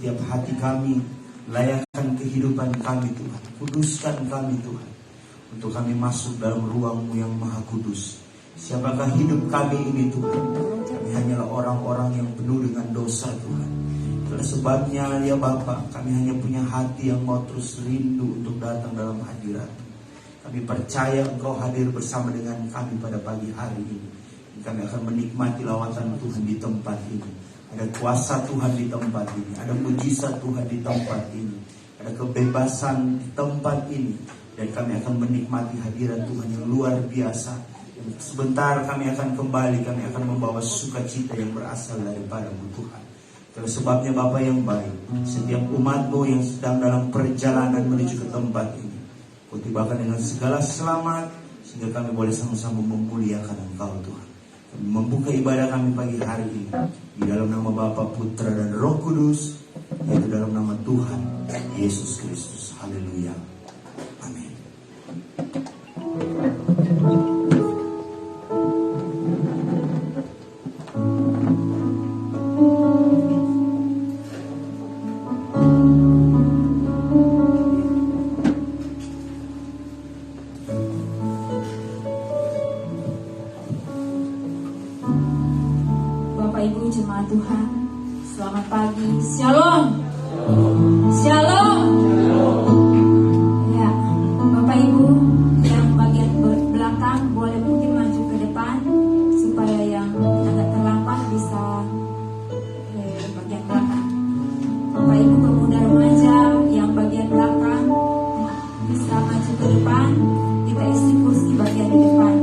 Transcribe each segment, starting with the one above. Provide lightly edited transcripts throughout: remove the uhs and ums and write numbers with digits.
setiap hati kami, layakkan kehidupan kami Tuhan, kuduskan kami Tuhan, untuk kami masuk dalam ruang-Mu yang maha kudus. Siapakah hidup kami ini Tuhan? Kami hanyalah orang-orang yang penuh dengan dosa Tuhan. Itulah sebabnya ya Bapa, kami hanya punya hati yang mau terus rindu untuk datang dalam hadirat. Kami percaya Engkau hadir bersama dengan kami pada pagi hari ini. Kami akan menikmati lawatan Tuhan di tempat ini. Ada kuasa Tuhan di tempat ini, ada mujizat Tuhan di tempat ini, ada kebebasan di tempat ini. Dan kami akan menikmati hadirat Tuhan yang luar biasa. Sebentar kami akan kembali, kami akan membawa sukacita yang berasal daripada-Mu Tuhan. Itulah sebabnya Bapa yang baik, setiap umat-Mu yang sedang dalam perjalanan menuju ke tempat ini, Kau tibakan dengan segala selamat, sehingga kami boleh sama-sama memuliakan Engkau Tuhan. Kami membuka ibadah kami pagi hari ini di dalam nama Bapa, Putra dan Roh Kudus, yaitu dalam nama Tuhan Yesus Kristus. Haleluya. Amin. Jemaat Tuhan, selamat pagi, Shalom, Shalom. Ya, Bapak Ibu yang bagian belakang boleh mungkin maju ke depan supaya yang agak terlambat bisa bagian belakang. Bapak Ibu pemuda remaja yang bagian belakang bisa maju ke depan, kita isi kursi bagian di depan.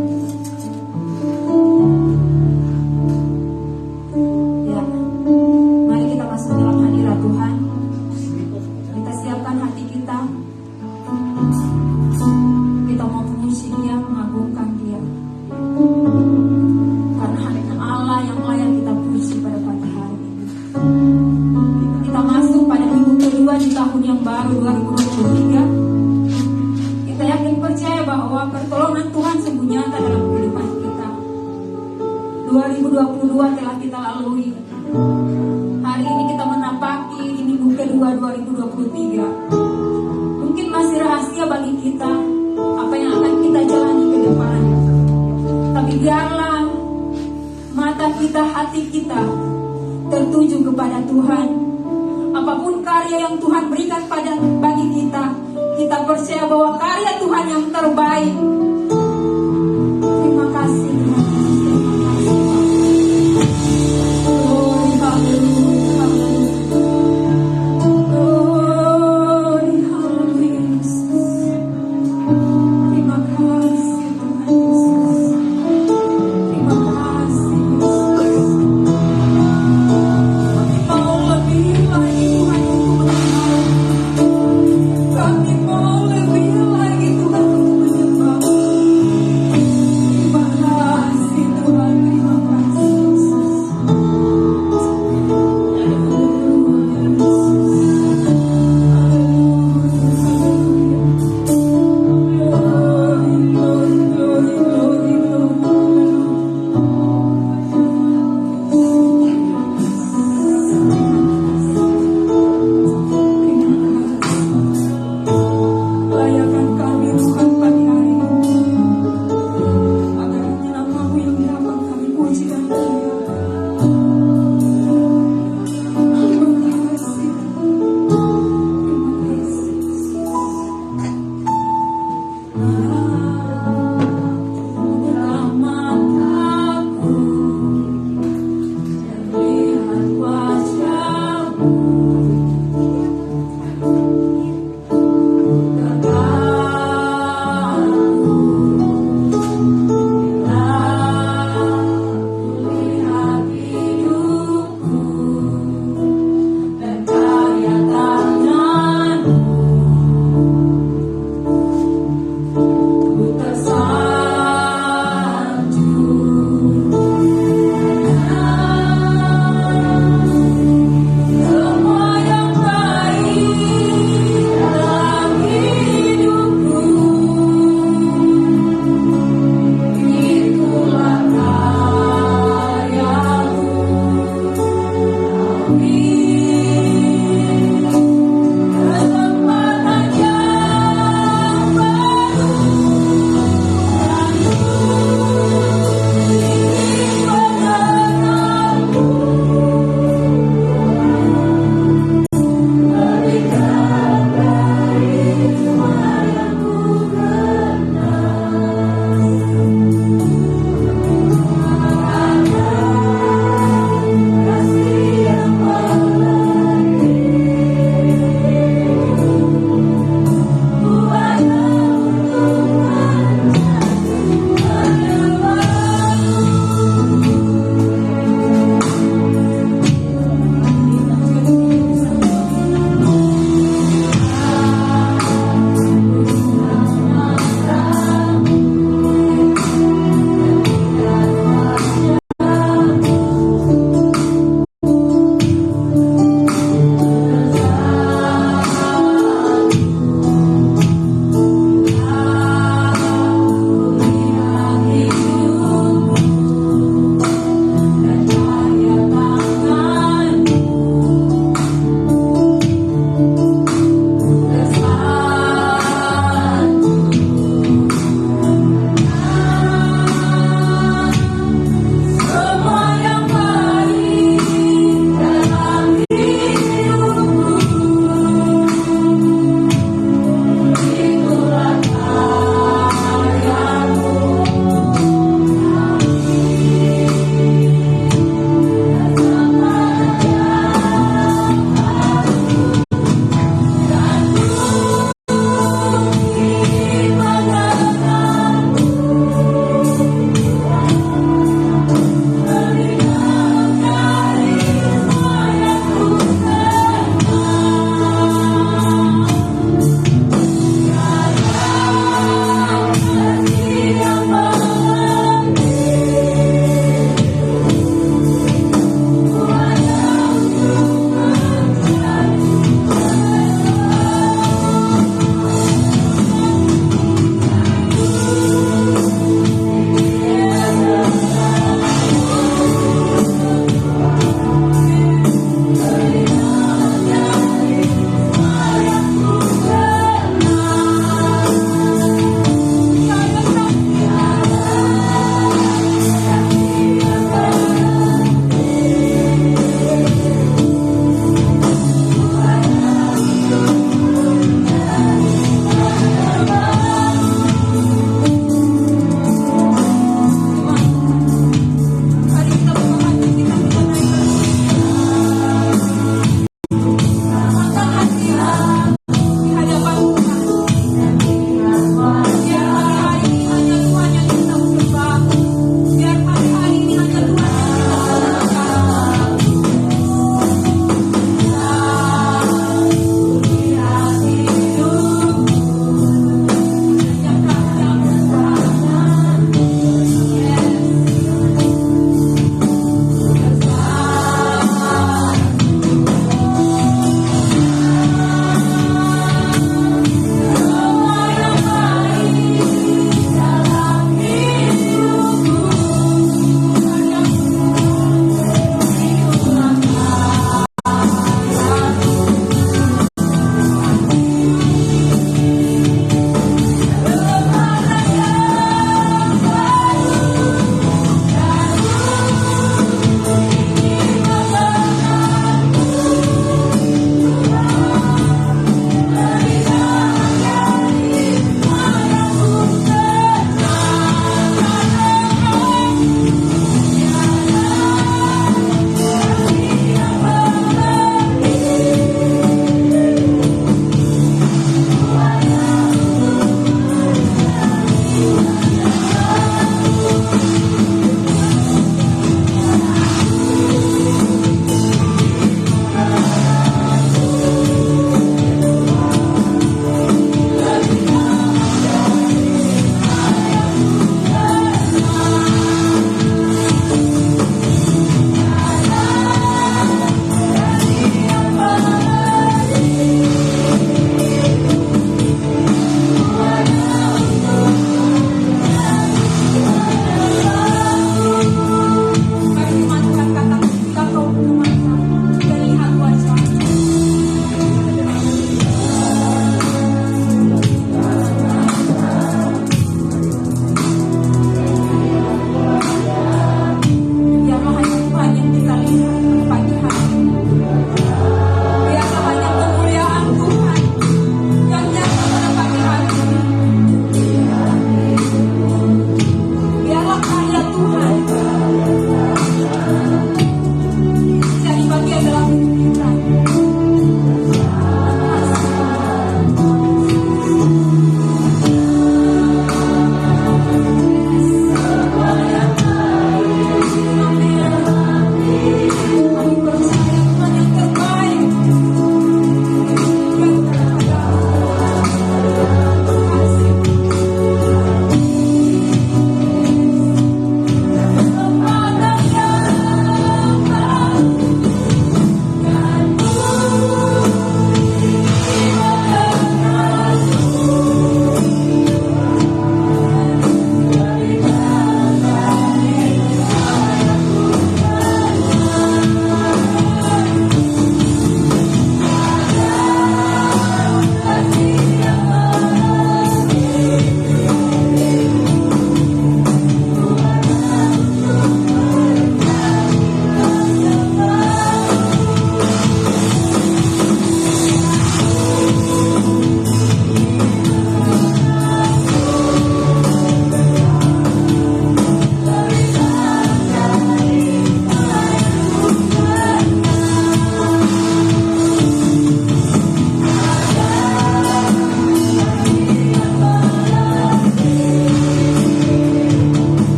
Di tahun yang baru 2023, kita yakin percaya bahwa pertolongan Tuhan sungguh nyata dalam kehidupan kita. 2022 telah kita lalui. Hari ini kita menapaki di minggu kedua 2023. Mungkin masih rahasia bagi kita apa yang akan kita jalani ke depan. Tapi biarlah mata kita, hati kita tertuju kepada Tuhan. Apapun karya yang Tuhan berikan bagi kita, kita percaya bahwa karya Tuhan yang terbaik. Terima kasih. Kami mau lebih lagi Tuhan untuk menyembah.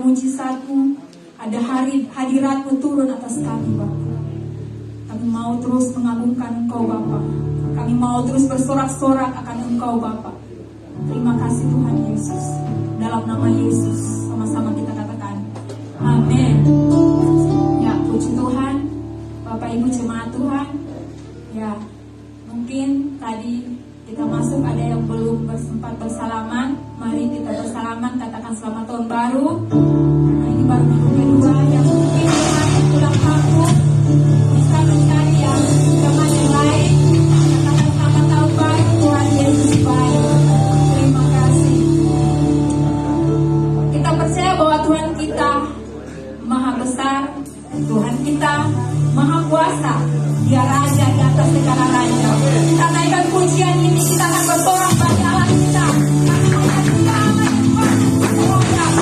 mujizat-Mu, ada hadirat-Mu turun atas kami Bapa. Kami mau terus mengagungkan Engkau Bapa. Kami mau terus bersorak-sorak akan Engkau Bapa. Terima kasih Tuhan Yesus. Dalam nama Yesus sama-sama kita katakan amin. Ya, puji Tuhan. Bapak Ibu jemaat Tuhan. Ya, mungkin tadi kita masuk ada yang belum bersempat bersalaman. Mari kita bersalaman, katakan selamat tahun baru. Nah, ini baru minggu kedua yang mungkin kemarin pulang kampung bisa mencari yang teman yang lain. Katakan selamat tahun baru, Tuhan Yesus baik. Terima kasih. Kita percaya bahwa Tuhan kita Maha besar, Tuhan kita Maha kuasa. Dia raja di atas segala raja. Kita naikkan pujian ini, kita akan bersorak bagi Allah kita. Karena kita akan bersorak.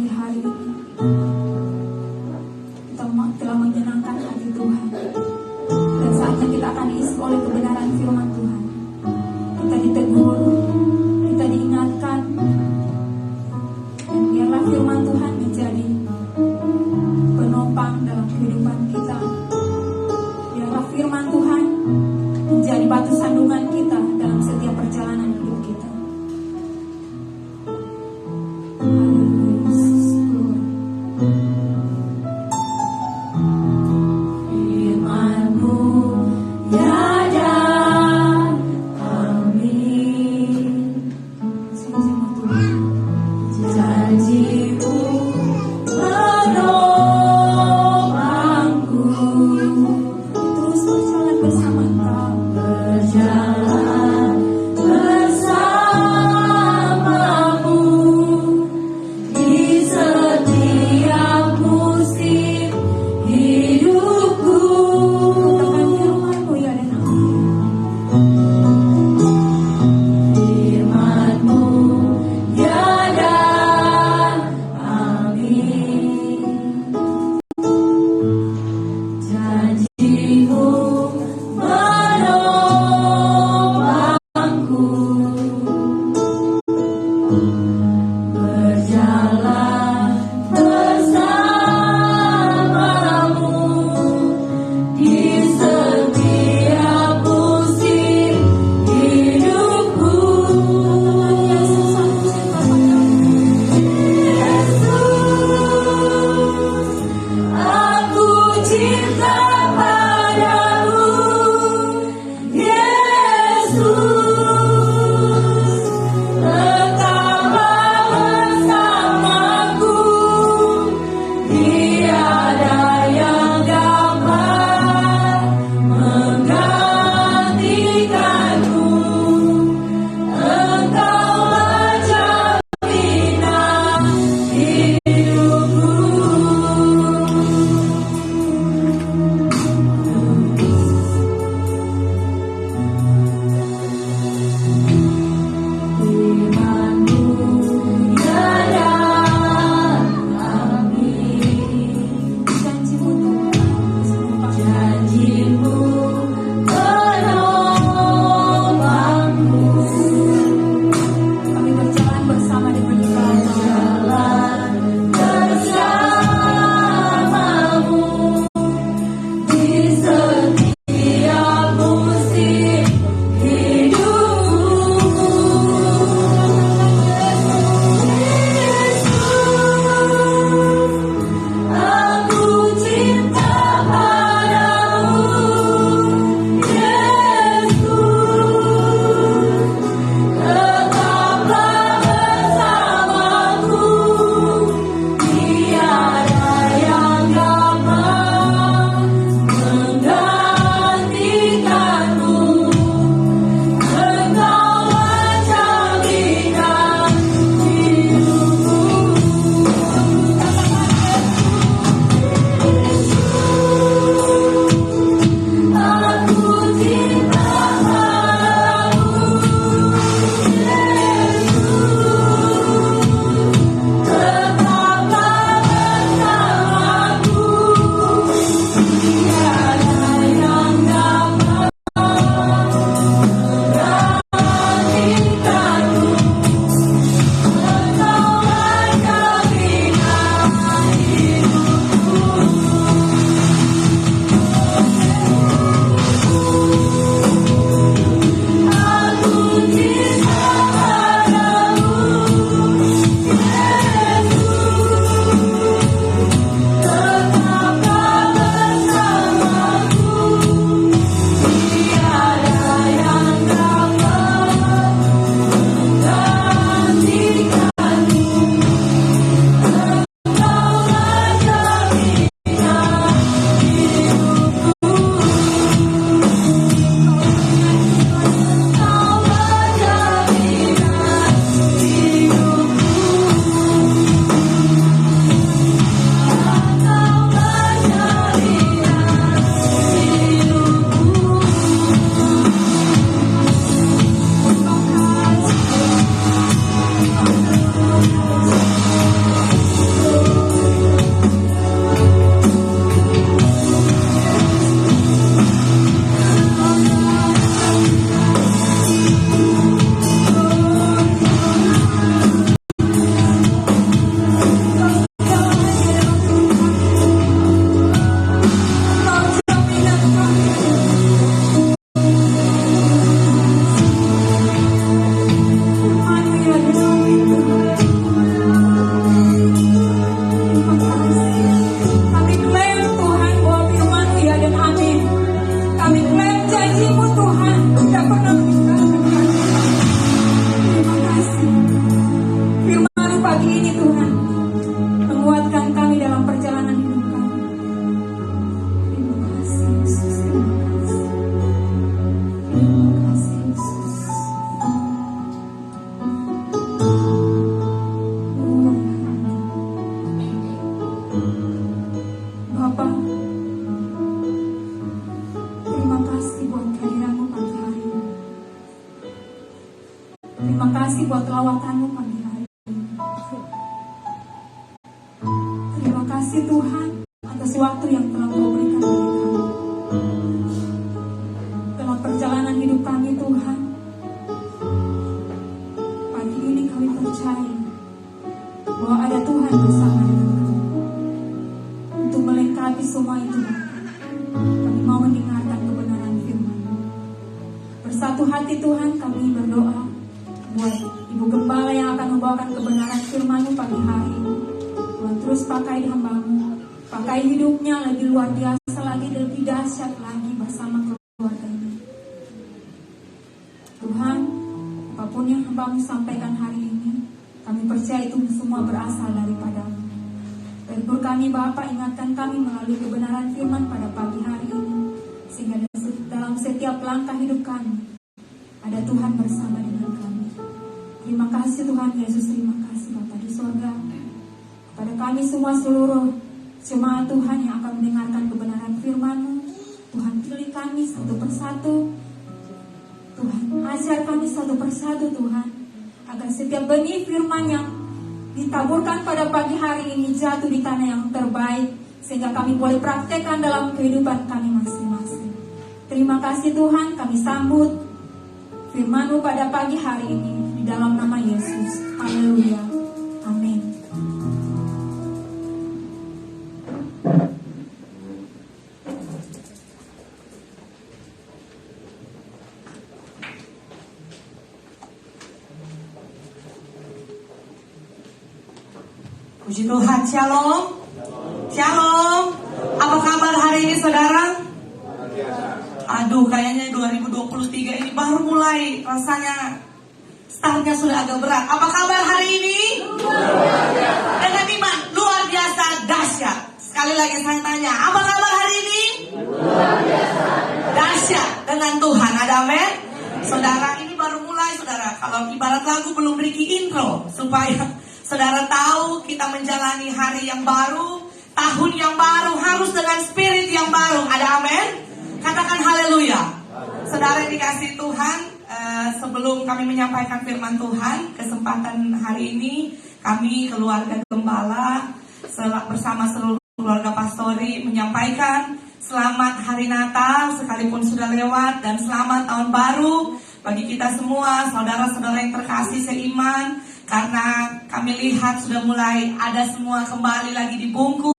pagi hari ini kita telah menyenangkan hati Tuhan, dan saatnya kita akan diisi oleh kebenaran firman Tuhan. Kita ditegur, kita diingatkan, dan biarlah firman Tuhan menjadi penopang dalam kehidupan kita. Biarlah firman Tuhan menjadi batu sandungan kita dalam setiap perjalanan hidup kita. Haleluya, Yesus, Tuhan. Terima kasih buat lawatanmu pagi hari ini. Terima kasih Tuhan atas waktu yang telah Kau berikan bagi kami. Dalam perjalanan hidup kami Tuhan, pagi ini kami percaya bahwa ada Tuhan bersama dengan kami. Untuk melengkapi semua itu, kami mau mendengarkan kebenaran firman. Bersatu hati Tuhan kami berdoa buat Ibu Gembala yang akan membawakan kebenaran firman-Mu pagi hari ini. Tuhan terus pakai hamba-Mu, pakai hidupnya lebih luar biasa lagi, lebih dahsyat lagi bersama keluarga ini. Tuhan, apapun yang hamba-Mu sampaikan hari ini, kami percaya itu semua berasal daripada-Mu. Tegur kami Bapa, ingatkan kami melalui kebenaran firman pada pagi hari ini, sehingga dalam setiap langkah hidup kami ada Tuhan bersama dengan kami. Terima kasih Tuhan Yesus, terima kasih Bapa di sorga. Kepada kami semua seluruh jemaat Tuhan yang akan mendengarkan kebenaran firman-Mu, Tuhan pilih kami satu persatu. Tuhan ajar kami satu persatu Tuhan, agar setiap benih firman yang ditaburkan pada pagi hari ini jatuh di tanah yang terbaik, sehingga kami boleh praktekkan dalam kehidupan kami masing-masing. Terima kasih Tuhan, kami sambut firman-Mu pada pagi hari ini di dalam nama Yesus. Haleluya. Amin. Puji Tuhan, shalom. Shalom. Apa kabar hari ini saudara? Aduh, kayaknya 2023 ini baru mulai, rasanya startnya sudah agak berat. Apa kabar hari ini? Dengan iman, luar biasa, dahsyat. Sekali lagi saya tanya, apa kabar hari ini? Dahsyat dengan Tuhan, ada amin? Saudara, ini baru mulai saudara. Kalau ibarat lagu belum beri intro, supaya saudara tahu kita menjalani hari yang baru, tahun yang baru, harus dengan spirit yang baru. Ada amin? Katakan haleluya. Saudara yang dikasihi Tuhan, sebelum kami menyampaikan firman Tuhan, kesempatan hari ini kami keluarga Gembala bersama seluruh keluarga pastori menyampaikan selamat hari Natal sekalipun sudah lewat, dan selamat tahun baru bagi kita semua, saudara-saudara yang terkasih seiman. Karena kami lihat sudah mulai ada semua kembali lagi di Bungku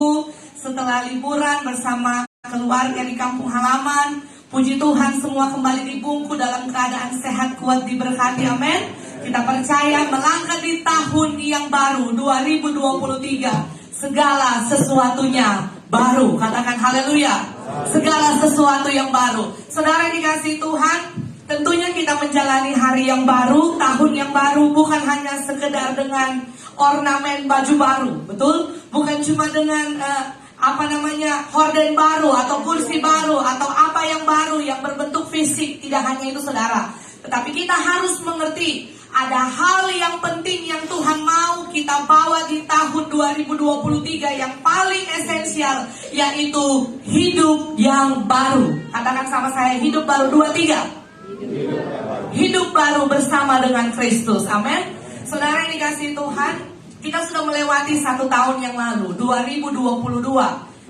setelah liburan bersama keluarga di kampung halaman. Puji Tuhan, semua kembali di Bungku dalam keadaan sehat, kuat, diberkati, amin. Kita percaya melangkah di tahun yang baru 2023, segala sesuatunya baru. Katakan haleluya. Segala sesuatu yang baru. Saudara yang dikasihi Tuhan, tentunya kita menjalani hari yang baru, tahun yang baru, bukan hanya sekedar dengan ornamen baju baru, betul? Bukan cuma dengan horden baru atau kursi baru atau apa yang baru yang berbentuk fisik. Tidak hanya itu saudara, tetapi kita harus mengerti ada hal yang penting yang Tuhan mau kita bawa di tahun 2023 yang paling esensial, yaitu hidup yang baru. Katakan sama saya, hidup baru. 2, 3. Hidup baru bersama dengan Kristus. Amin. Saudara yang dikasihi Tuhan, kita sudah melewati 1 tahun yang lalu, 2022.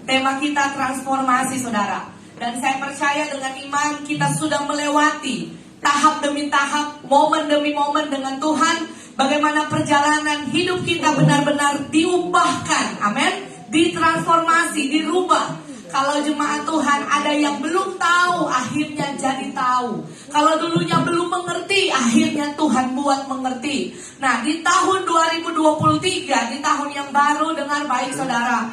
Tema kita transformasi saudara. Dan saya percaya dengan iman kita sudah melewati tahap demi tahap, momen demi momen dengan Tuhan. Bagaimana perjalanan hidup kita benar-benar diubahkan. Amin. Ditransformasi, dirubah. Kalau jemaat Tuhan ada yang belum tahu, akhirnya jadi tahu. Kalau dulunya belum mengerti, akhirnya Tuhan buat mengerti. Nah, di tahun 2023, di tahun yang baru, dengar baik saudara.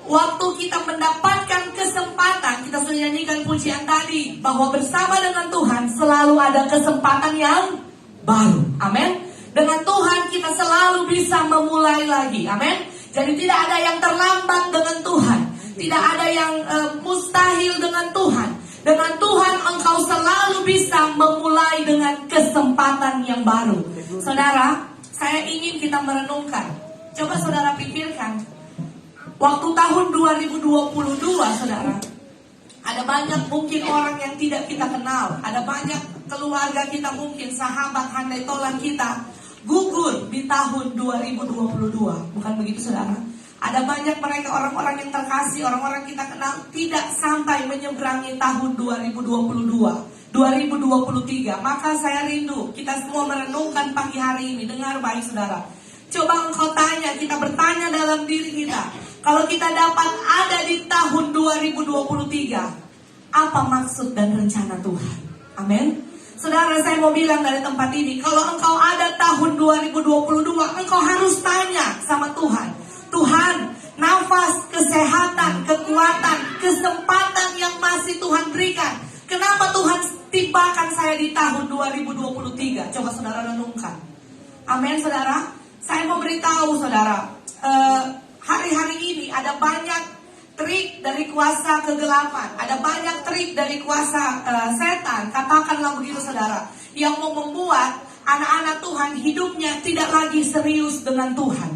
Waktu kita mendapatkan kesempatan, kita sudah nyanyikan pujian tadi, bahwa bersama dengan Tuhan selalu ada kesempatan yang baru. Amin. Dengan Tuhan kita selalu bisa memulai lagi. Amin. Jadi tidak ada yang terlambat dengan Tuhan. Tidak ada yang mustahil dengan Tuhan. Dengan Tuhan engkau selalu bisa memulai dengan kesempatan yang baru. Saudara, saya ingin kita merenungkan. Coba saudara pikirkan. Waktu tahun 2022, saudara, Ada banyak mungkin orang yang tidak kita kenal. Ada banyak keluarga kita mungkin, sahabat handai tolan kita gugur di tahun 2022. Bukan begitu saudara? Ada banyak mereka orang-orang yang terkasih, orang-orang kita kenal tidak sampai menyeberangi tahun 2022, 2023. Maka saya rindu kita semua merenungkan pagi hari ini. Dengar baik saudara. Coba engkau tanya, kita bertanya dalam diri kita. Kalau kita dapat ada di tahun 2023, apa maksud dan rencana Tuhan? Amin. Saudara, saya mau bilang dari tempat ini, kalau engkau ada tahun 2022, engkau harus tanya sama Tuhan. Tuhan, nafas, kesehatan, kekuatan, kesempatan yang masih Tuhan berikan, kenapa Tuhan tibakan saya di tahun 2023? Coba saudara renungkan. Amin saudara. Saya mau beritahu saudara, hari-hari ini ada banyak trik dari kuasa kegelapan, ada banyak trik dari kuasa setan, katakanlah begitu saudara, yang mau membuat anak-anak Tuhan hidupnya tidak lagi serius dengan Tuhan.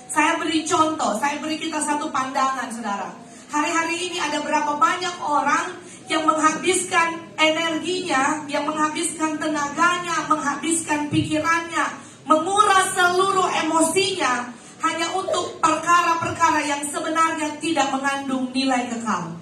Saya beri contoh, saya beri kita satu pandangan saudara. Hari-hari ini ada berapa banyak orang yang menghabiskan energinya, yang menghabiskan tenaganya, menghabiskan pikirannya, menguras seluruh emosinya hanya untuk perkara-perkara yang sebenarnya tidak mengandung nilai kekal.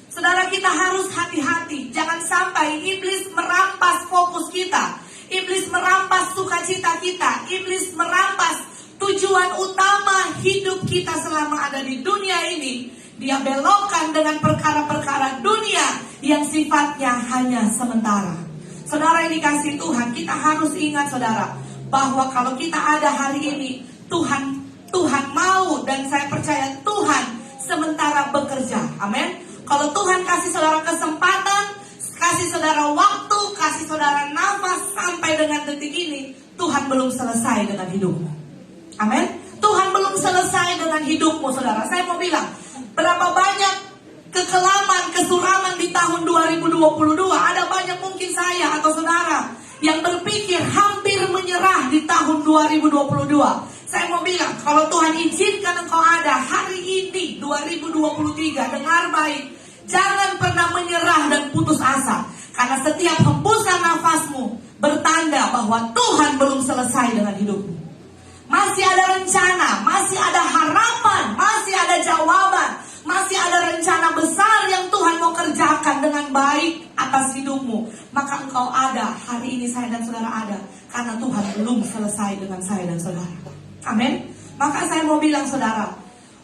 Saudara, kita harus hati-hati. Jangan sampai iblis merampas fokus kita. Iblis merampas sukacita kita. Iblis merampas tujuan utama hidup kita selama ada di dunia ini. Dia belokkan dengan perkara-perkara dunia yang sifatnya hanya sementara. Saudara yang dikasihi Tuhan, kita harus ingat saudara, bahwa kalau kita ada hari ini, Tuhan mau, dan saya percaya Tuhan sementara bekerja. Amin. Kalau Tuhan kasih saudara kesempatan, kasih saudara waktu, kasih saudara nafas sampai dengan detik ini, Tuhan belum selesai dengan hidupmu. Amin. Tuhan belum selesai dengan hidupmu saudara. Saya mau bilang, berapa banyak kekelaman, kesuraman di tahun 2022. Ada banyak mungkin saya atau saudara yang berpikir hampir menyerah di tahun 2022. Saya mau bilang, kalau Tuhan izinkan engkau ada hari ini 2023, dengar baik, jangan pernah menyerah dan putus asa. Karena setiap hembusan nafasmu bertanda bahwa Tuhan belum selesai dengan hidupmu. Masih ada rencana, masih ada harapan, masih ada jawaban, masih ada rencana besar yang Tuhan mau kerjakan dengan baik atas hidupmu. Maka engkau ada, hari ini saya dan saudara ada, karena Tuhan belum selesai dengan saya dan saudara. Amin. Maka saya mau bilang saudara,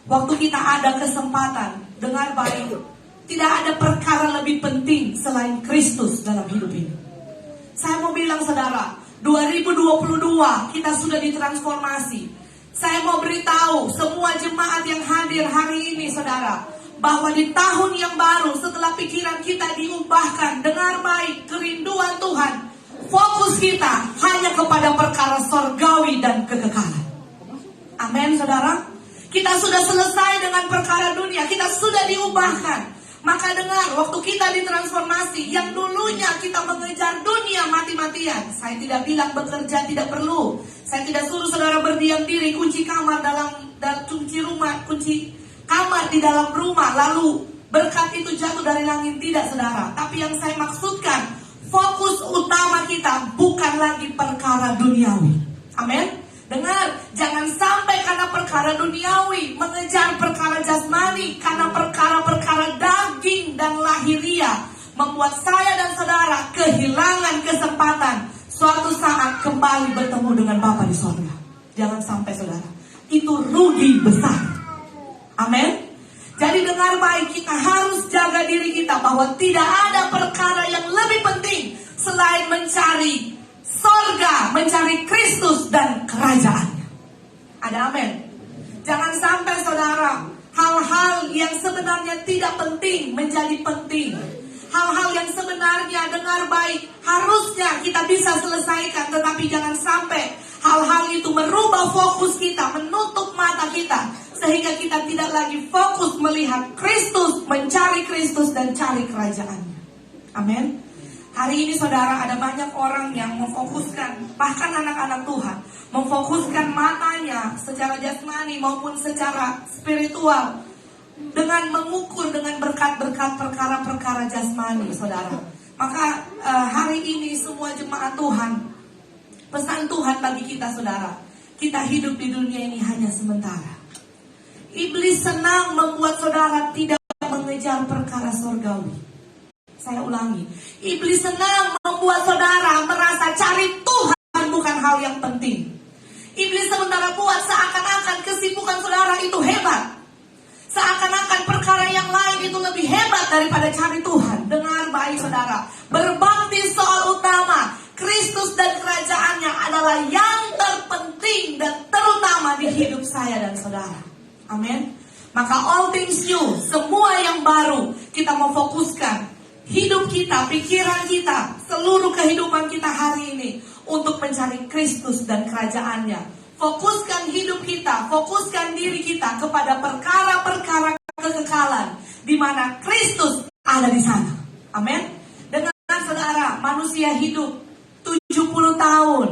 waktu kita ada kesempatan, dengar baik, tidak ada perkara lebih penting selain Kristus dalam hidup ini. Saya mau bilang saudara, 2022 kita sudah ditransformasi. Saya mau beritahu semua jemaat yang hadir hari ini saudara, bahwa di tahun yang baru setelah pikiran kita diubahkan, dengar baik, kerinduan Tuhan, fokus kita hanya kepada perkara sorgawi dan kekekalan. Amin saudara. Kita sudah selesai dengan perkara dunia, kita sudah diubahkan. Maka dengar, waktu kita ditransformasi, yang dulunya kita mengejar dunia mati-matian. Saya tidak bilang bekerja tidak perlu. Saya tidak suruh saudara berdiam diri, kunci kamar kunci rumah, kunci kamar di dalam rumah, lalu berkat itu jatuh dari langit. Tidak saudara. Tapi yang saya maksudkan, fokus utama kita bukan lagi perkara duniawi. Amin. Dengar, jangan sampai karena perkara duniawi mengejar perkara jasmani, karena perkara-perkara daging dan lahiria membuat saya dan saudara kehilangan kesempatan suatu saat kembali bertemu dengan Bapa di sorga. Jangan sampai saudara, itu rugi besar. Amin. Jadi dengar baik, kita harus jaga diri kita bahwa tidak ada perkara yang lebih penting selain mencari sorga, mencari Kristus dan kerajaannya. Ada amin. Jangan sampai saudara, hal-hal yang sebenarnya tidak penting menjadi penting. Hal-hal yang sebenarnya, dengar baik, harusnya kita bisa selesaikan, tetapi jangan sampai hal-hal itu merubah fokus kita, menutup mata kita, sehingga kita tidak lagi fokus melihat Kristus, mencari Kristus dan cari kerajaannya. Amin. Hari ini saudara, ada banyak orang yang memfokuskan, bahkan anak-anak Tuhan, memfokuskan matanya secara jasmani maupun secara spiritual dengan mengukur dengan berkat-berkat perkara-perkara jasmani, saudara. Maka hari ini semua jemaat Tuhan, pesan Tuhan bagi kita, saudara, kita hidup di dunia ini hanya sementara. Iblis senang membuat saudara tidak mengejar perkara sorgawi. Saya ulangi, iblis senang membuat saudara merasa cari Tuhan bukan hal yang penting. Iblis sementara buat seakan-akan kesibukan saudara itu hebat, seakan-akan perkara yang lain itu lebih hebat daripada cari Tuhan. Dengar baik saudara, berbakti soal utama Kristus dan kerajaannya adalah yang terpenting dan terutama di hidup saya dan saudara. Amin. Maka all things new, semua yang baru, kita mau fokuskan hidup kita, pikiran kita, seluruh kehidupan kita hari ini untuk mencari Kristus dan kerajaannya. Fokuskan hidup kita, fokuskan diri kita kepada perkara-perkara kekekalan di mana Kristus ada di sana. Amin. Dengan saudara, manusia hidup 70 tahun.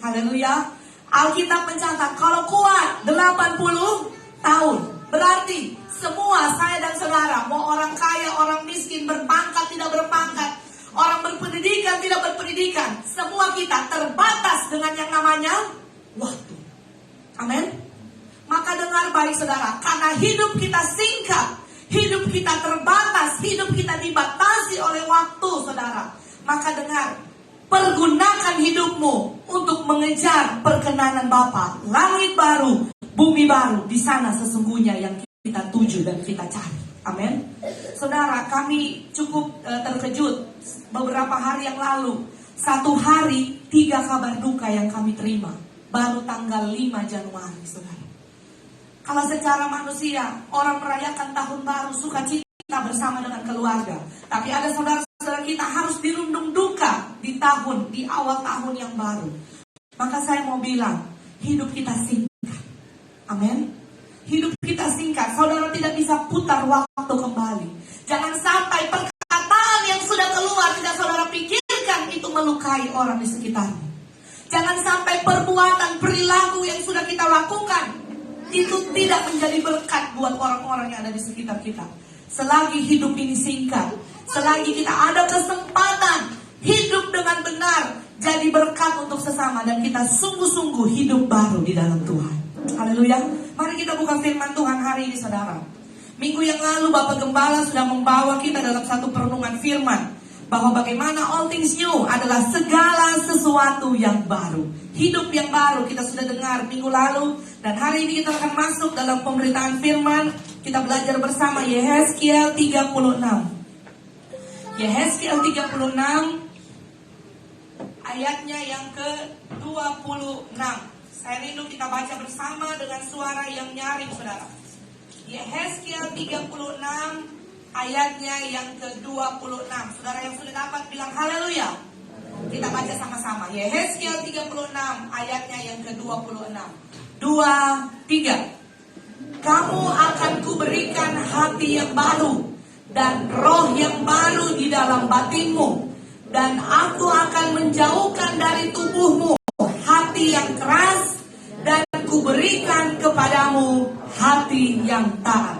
Haleluya. Alkitab mencatat kalau kuat 80 tahun. Berarti semua saya dan saudara, mau orang kaya, orang miskin, berpangkat, tidak berpangkat, orang berpendidikan, tidak berpendidikan, semua kita terbatas dengan yang namanya waktu. Amin. Maka dengar baik saudara, karena hidup kita singkat, hidup kita terbatas, hidup kita dibatasi oleh waktu saudara. Maka dengar, pergunakan hidupmu untuk mengejar perkenanan Bapa, langit baru, bumi baru. Di sana sesungguhnya yang kita tuju dan kita cari. Amin. Saudara, kami cukup terkejut beberapa hari yang lalu. Satu hari 3 kabar duka yang kami terima. Baru tanggal 5 Januari, saudara. Kalau secara manusia, orang merayakan tahun baru, sukacita bersama dengan keluarga. Tapi ada saudara-saudara kita harus dirundung duka di awal tahun yang baru. Maka saya mau bilang, hidup kita singkat. Amin. Hidup kita singkat. Saudara tidak bisa putar waktu kembali. Jangan sampai perkataan yang sudah keluar tidak saudara pikirkan itu melukai orang di sekitarnya. Jangan sampai perbuatan, perilaku yang sudah kita lakukan itu tidak menjadi berkat buat orang-orang yang ada di sekitar kita. Selagi hidup ini singkat, selagi kita ada kesempatan hidup dengan benar, jadi berkat untuk sesama, dan kita sungguh-sungguh hidup baru di dalam Tuhan. Haleluya. Mari kita buka firman Tuhan hari ini, saudara. Minggu yang lalu Bapak Gembala sudah membawa kita dalam satu perenungan firman bahwa bagaimana all things new adalah segala sesuatu yang baru. Hidup yang baru kita sudah dengar minggu lalu, dan hari ini kita akan masuk dalam pemberitaan firman. Kita belajar bersama Yehezkiel 36. Yehezkiel 36 ayatnya yang ke-26. Saya rindu kita baca bersama dengan suara yang nyaring, saudara. Yehezkiel 36 ayatnya yang ke-26. Saudara yang sudah dapat bilang haleluya. Kita baca sama-sama. Yehezkiel 36 ayatnya yang ke-26. 2, 3. Kamu akan kuberikan hati yang baru dan roh yang baru di dalam batinmu, dan aku akan menjauhkan dari tubuhmu hati yang keras, dan kuberikan kepadamu hati yang taat.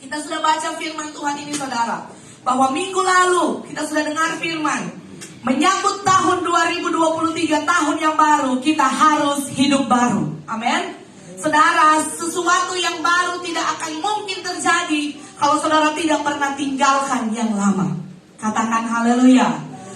Kita sudah baca firman Tuhan ini, saudara, bahwa minggu lalu kita sudah dengar firman menyambut tahun 2023, tahun yang baru, kita harus hidup baru. Amin. Saudara, sesuatu yang baru tidak akan mungkin terjadi kalau saudara tidak pernah tinggalkan yang lama. Katakan haleluya.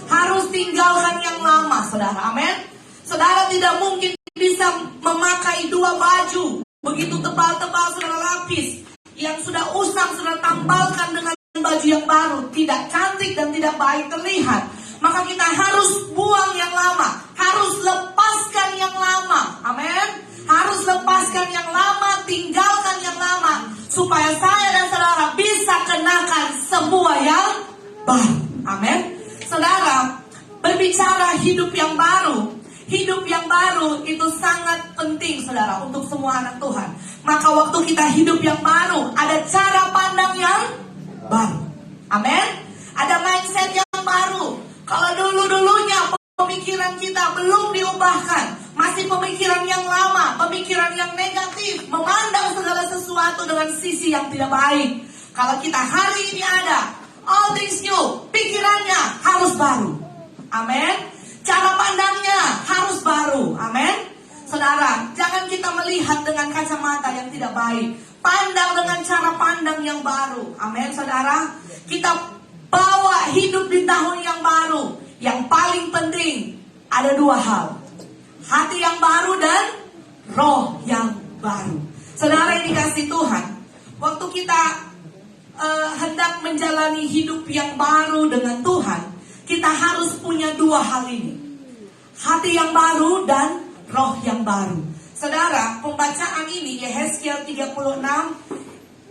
Harus tinggalkan yang lama, saudara. Amin. Saudara tidak mungkin bisa memakai 2 baju begitu tebal-tebal, saudara, lapis yang sudah usang, saudara, tambalkan dengan baju yang baru. Tidak cantik dan tidak baik terlihat. Maka kita harus buang yang lama, harus lepaskan yang lama. Amin. Harus lepaskan yang lama, tinggalkan yang lama, supaya saya dan saudara bisa kenakan semua yang baru. Amin. Saudara, berbicara hidup yang baru itu sangat penting, saudara, untuk semua anak Tuhan. Maka waktu kita hidup yang baru, ada cara pandang yang baru. Amin. Ada mindset yang baru. Kalau dulu-dulunya pemikiran kita belum diubahkan, masih Masih pemikiran yang lama, pemikiran yang negatif, memandang segala sesuatu dengan sisi yang tidak baik. Kalau kita hari ini ada all things new, pikirannya harus baru. Amin. Cara pandangnya harus baru. Amin. Saudara, jangan kita melihat dengan kacamata yang tidak baik. Pandang dengan cara pandang yang baru. Amin, saudara. Kita bawa hidup di tahun yang baru. Yang paling penting ada dua hal. Hati yang baru dan roh yang baru. Saudara yang dikasih Tuhan, waktu kita hendak menjalani hidup yang baru dengan Tuhan, kita harus punya dua hal ini. Hati yang baru dan roh yang baru. Saudara, pembacaan ini Yehezkiel 36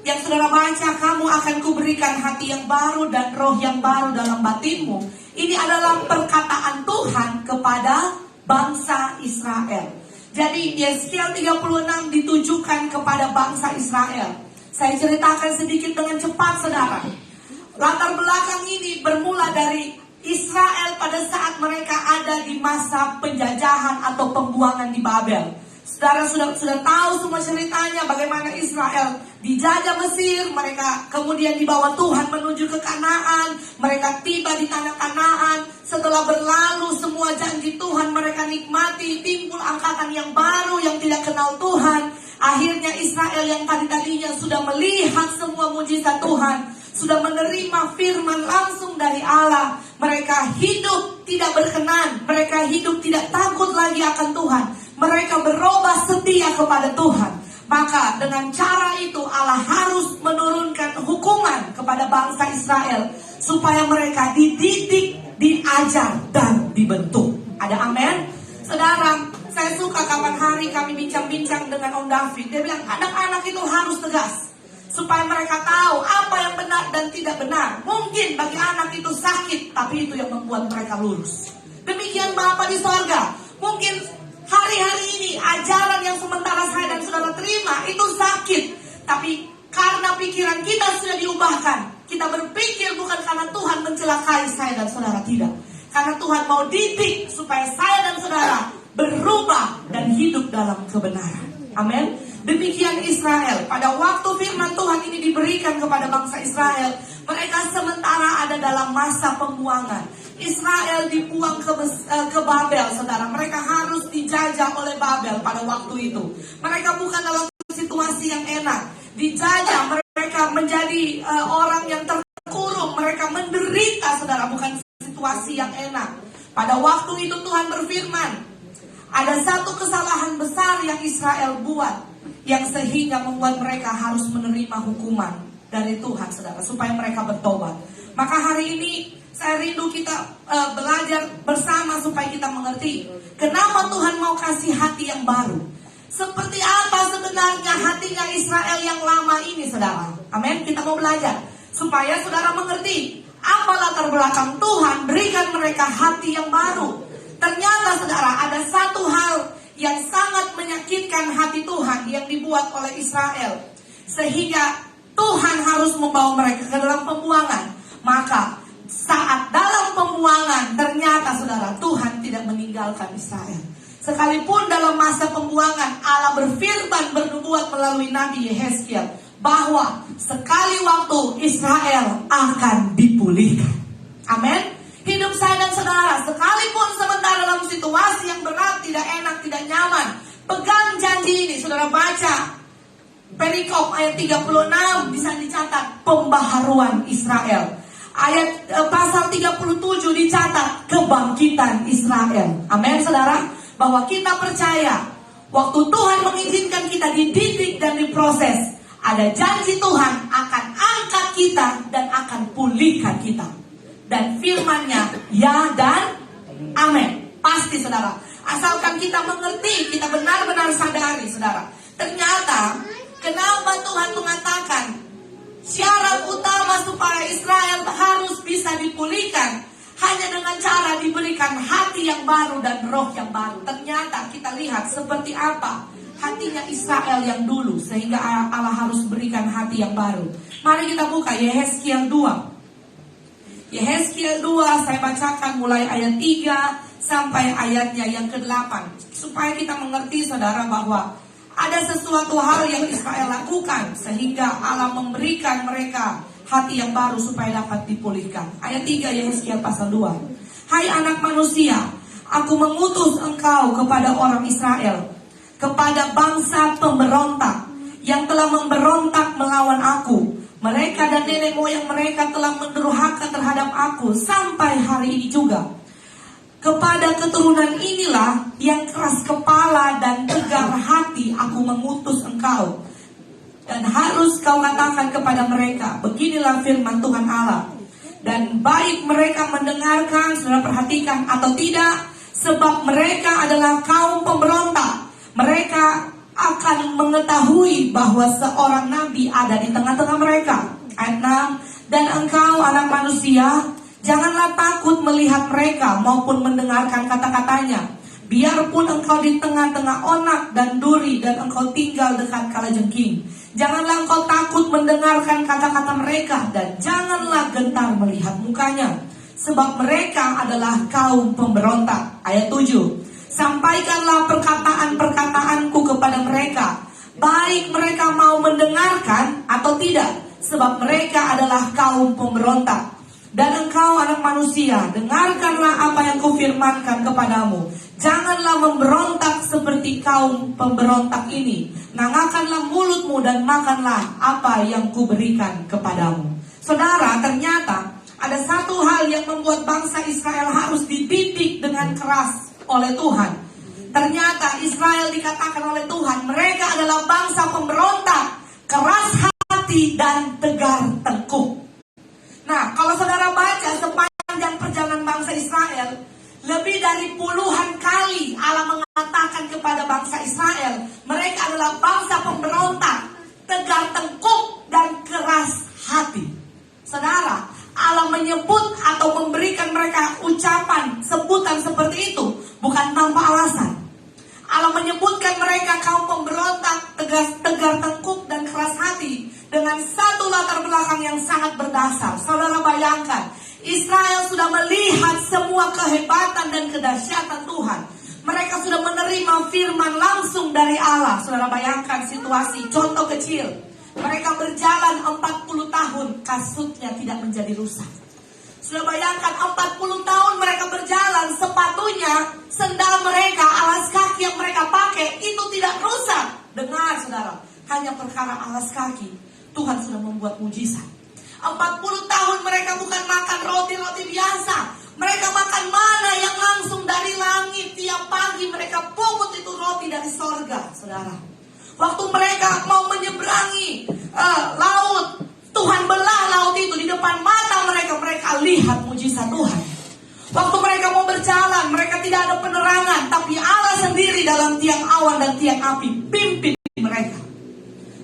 yang saudara baca, kamu akan kuberikan hati yang baru dan roh yang baru dalam batinmu. Ini adalah perkataan Tuhan kepada bangsa Israel. Jadi Yehezkiel 36 ditujukan kepada bangsa Israel. Saya ceritakan sedikit dengan cepat, saudara. Latar belakang ini bermula dari Israel pada saat mereka ada di masa penjajahan atau pembuangan di Babel. Saudara sudah tahu semua ceritanya bagaimana Israel dijajah Mesir, mereka kemudian dibawa Tuhan menuju ke Kanaan, mereka tiba di tanah Kanaan. Setelah berlalu semua janji Tuhan mereka nikmati, timbul angkatan yang baru yang tidak kenal Tuhan. Akhirnya Israel yang tadinya sudah melihat semua mujizat Tuhan, sudah menerima firman langsung dari Allah, mereka hidup tidak berkenan, mereka hidup tidak takut lagi akan Tuhan. Mereka berubah setia kepada Tuhan. Maka dengan cara itu Allah harus menurunkan hukuman kepada bangsa Israel supaya mereka dididik, diajar, dan dibentuk. Ada amin? Saudara, saya suka kapan hari kami bincang-bincang dengan Om David. Dia bilang anak-anak itu harus tegas supaya mereka tahu apa yang benar dan tidak benar. Mungkin bagi anak itu sakit, tapi itu yang membuat mereka lurus. Demikian Bapa di sorga. Mungkin hari-hari ini ajaran yang sementara saya dan saudara terima itu sakit, tapi karena pikiran kita sudah diubahkan, kita berpikir bukan karena Tuhan mencelakai saya dan saudara, tidak. Karena Tuhan mau didik supaya saya dan saudara berubah dan hidup dalam kebenaran. Amin. Demikian Israel. Pada waktu firman Tuhan ini diberikan kepada bangsa Israel, mereka sementara ada dalam masa pembuangan. Israel dibuang ke Babel, saudara. Mereka harus dijajah oleh Babel pada waktu itu. Mereka bukan dalam situasi yang enak. Dijajah, mereka menjadi orang yang terkurung. Mereka menderita, saudara. Bukan situasi yang enak. Pada waktu itu Tuhan berfirman, ada satu kesalahan besar yang Israel buat, yang sehingga membuat mereka harus menerima hukuman dari Tuhan, saudara, supaya mereka bertobat. Maka hari ini saya rindu kita belajar bersama supaya kita mengerti kenapa Tuhan mau kasih hati yang baru. Seperti apa sebenarnya hatinya Israel yang lama ini, saudara. Amin. Kita mau belajar supaya saudara mengerti apa latar belakang Tuhan berikan mereka hati yang baru. Ternyata, saudara, ada satu hal yang sangat menyakitkan hati Tuhan yang dibuat oleh Israel, sehingga Tuhan harus membawa mereka ke dalam pembuangan. Maka saat dalam pembuangan, ternyata saudara, Tuhan tidak meninggalkan Israel. Sekalipun dalam masa pembuangan, Allah berfirman bernubuat melalui Nabi Yehezkiel bahwa sekali waktu Israel akan dipulihkan. Amin. Hidup saya dan saudara, sekalipun sementara dalam situasi yang berat, tidak enak, tidak nyaman, pegang janji ini. Saudara baca perikop ayat 36, bisa dicatat pembaharuan Israel. Ayat pasal 37 dicatat kebangkitan Israel. Amin, saudara. Bahwa kita percaya waktu Tuhan mengizinkan kita dididik dan diproses, ada janji Tuhan akan angkat kita dan akan pulihkan kita. Dan firman-Nya ya dan amin. Pasti, saudara. Asalkan kita mengerti, kita benar-benar sadari, saudara. Ternyata kenapa Tuhan mengatakan syarat utama supaya Israel harus bisa dipulihkan hanya dengan cara diberikan hati yang baru dan roh yang baru. Ternyata kita lihat seperti apa hatinya Israel yang dulu, sehingga Allah harus berikan hati yang baru. Mari kita buka Yehezkiel 2. Yehezkiel 2, saya bacakan mulai ayat 3 sampai ayatnya yang ke-8. Supaya kita mengerti saudara bahwa ada sesuatu hal yang Israel lakukan sehingga Allah memberikan mereka hati yang baru supaya dapat dipulihkan. Ayat 3 Yehezkiel pasal 2. Hai anak manusia, aku mengutus engkau kepada orang Israel, kepada bangsa pemberontak yang telah memberontak melawan aku. Mereka dan nenek moyang mereka telah mendurhaka terhadap aku sampai hari ini juga. Kepada keturunan inilah yang keras kepala dan tegar hati aku mengutus engkau. Dan harus kau katakan kepada mereka, beginilah firman Tuhan Allah. Dan baik mereka mendengarkan, saudara perhatikan atau tidak, sebab mereka adalah kaum pemberontak. Mereka akan mengetahui bahwa seorang nabi ada di tengah-tengah mereka. Ayat 6. Dan engkau anak manusia, janganlah takut melihat mereka maupun mendengarkan kata-katanya. Biarpun engkau di tengah-tengah onak dan duri dan engkau tinggal dekat kalajengking. Janganlah engkau takut mendengarkan kata-kata mereka dan janganlah gentar melihat mukanya. Sebab mereka adalah kaum pemberontak. Ayat 7. Sampaikanlah perkataan-perkataanku kepada mereka, baik mereka mau mendengarkan atau tidak, sebab mereka adalah kaum pemberontak. Dan engkau anak manusia, dengarkanlah apa yang kufirmankan kepadamu. Janganlah memberontak seperti kaum pemberontak ini. Nangakanlah mulutmu dan makanlah apa yang kuberikan kepadamu. Saudara, ternyata ada satu hal yang membuat bangsa Israel harus dididik dengan keras oleh Tuhan. Ternyata Israel dikatakan oleh Tuhan, mereka adalah bangsa pemberontak, keras hati dan tegar tengkuk. Nah, kalau saudara baca sepanjang perjalanan bangsa Israel, lebih dari puluhan kali Allah mengatakan kepada bangsa Israel, mereka adalah bangsa pemberontak, tegar tengkuk dan keras hati. Saudara, Allah menyebut atau memberikan mereka ucapan, sebutan seperti itu bukan tanpa alasan. Allah menyebutkan mereka kaum pemberontak, tegar tengkuk dan keras hati dengan satu latar belakang yang sangat berdasar. Saudara bayangkan, Israel sudah melihat semua kehebatan dan kedahsyatan Tuhan. Mereka sudah menerima firman langsung dari Allah. Saudara bayangkan situasi, contoh kecil. Mereka berjalan 40 tahun, kasutnya tidak menjadi rusak. Sudah bayangkan 40 tahun mereka berjalan, sepatunya, sendal mereka, alas kaki yang mereka pakai itu tidak rusak. Dengar saudara, hanya perkara alas kaki Tuhan sudah membuat mujizat. 40 tahun mereka bukan makan roti-roti biasa. Mereka makan mana yang langsung dari langit. Tiap pagi mereka pungut itu roti dari sorga, saudara. Waktu mereka mau menyeberangi laut, Tuhan belah laut itu di depan mata mereka. Mereka lihat mujizat Tuhan. Waktu mereka mau berjalan, mereka tidak ada penerangan, tapi Allah sendiri dalam tiang awan dan tiang api pimpin mereka.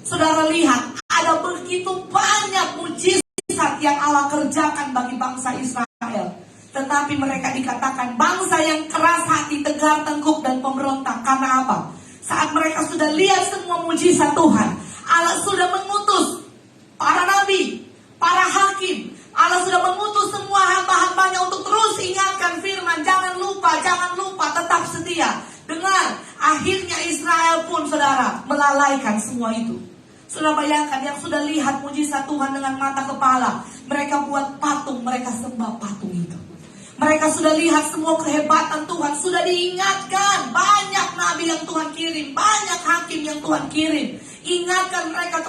Saudara lihat, ada begitu banyak mujizat yang Allah kerjakan bagi bangsa Israel. Tetapi mereka dikatakan bangsa yang keras hati, tegar tengkuk dan pemberontak. Karena apa? Saat mereka sudah lihat semua mujizat Tuhan, Allah sudah mengutus para nabi, para hakim. Allah sudah mengutus semua hamba-hambanya untuk terus ingatkan firman. Jangan lupa, tetap setia. Dengar, akhirnya Israel pun saudara melalaikan semua itu. Sudah bayangkan yang sudah lihat mujizat Tuhan dengan mata kepala, mereka buat patung, mereka sembah patung itu. Mereka sudah lihat semua kehebatan Tuhan, sudah diingatkan. Banyak nabi yang Tuhan kirim, banyak hakim yang Tuhan kirim. Ingatkan mereka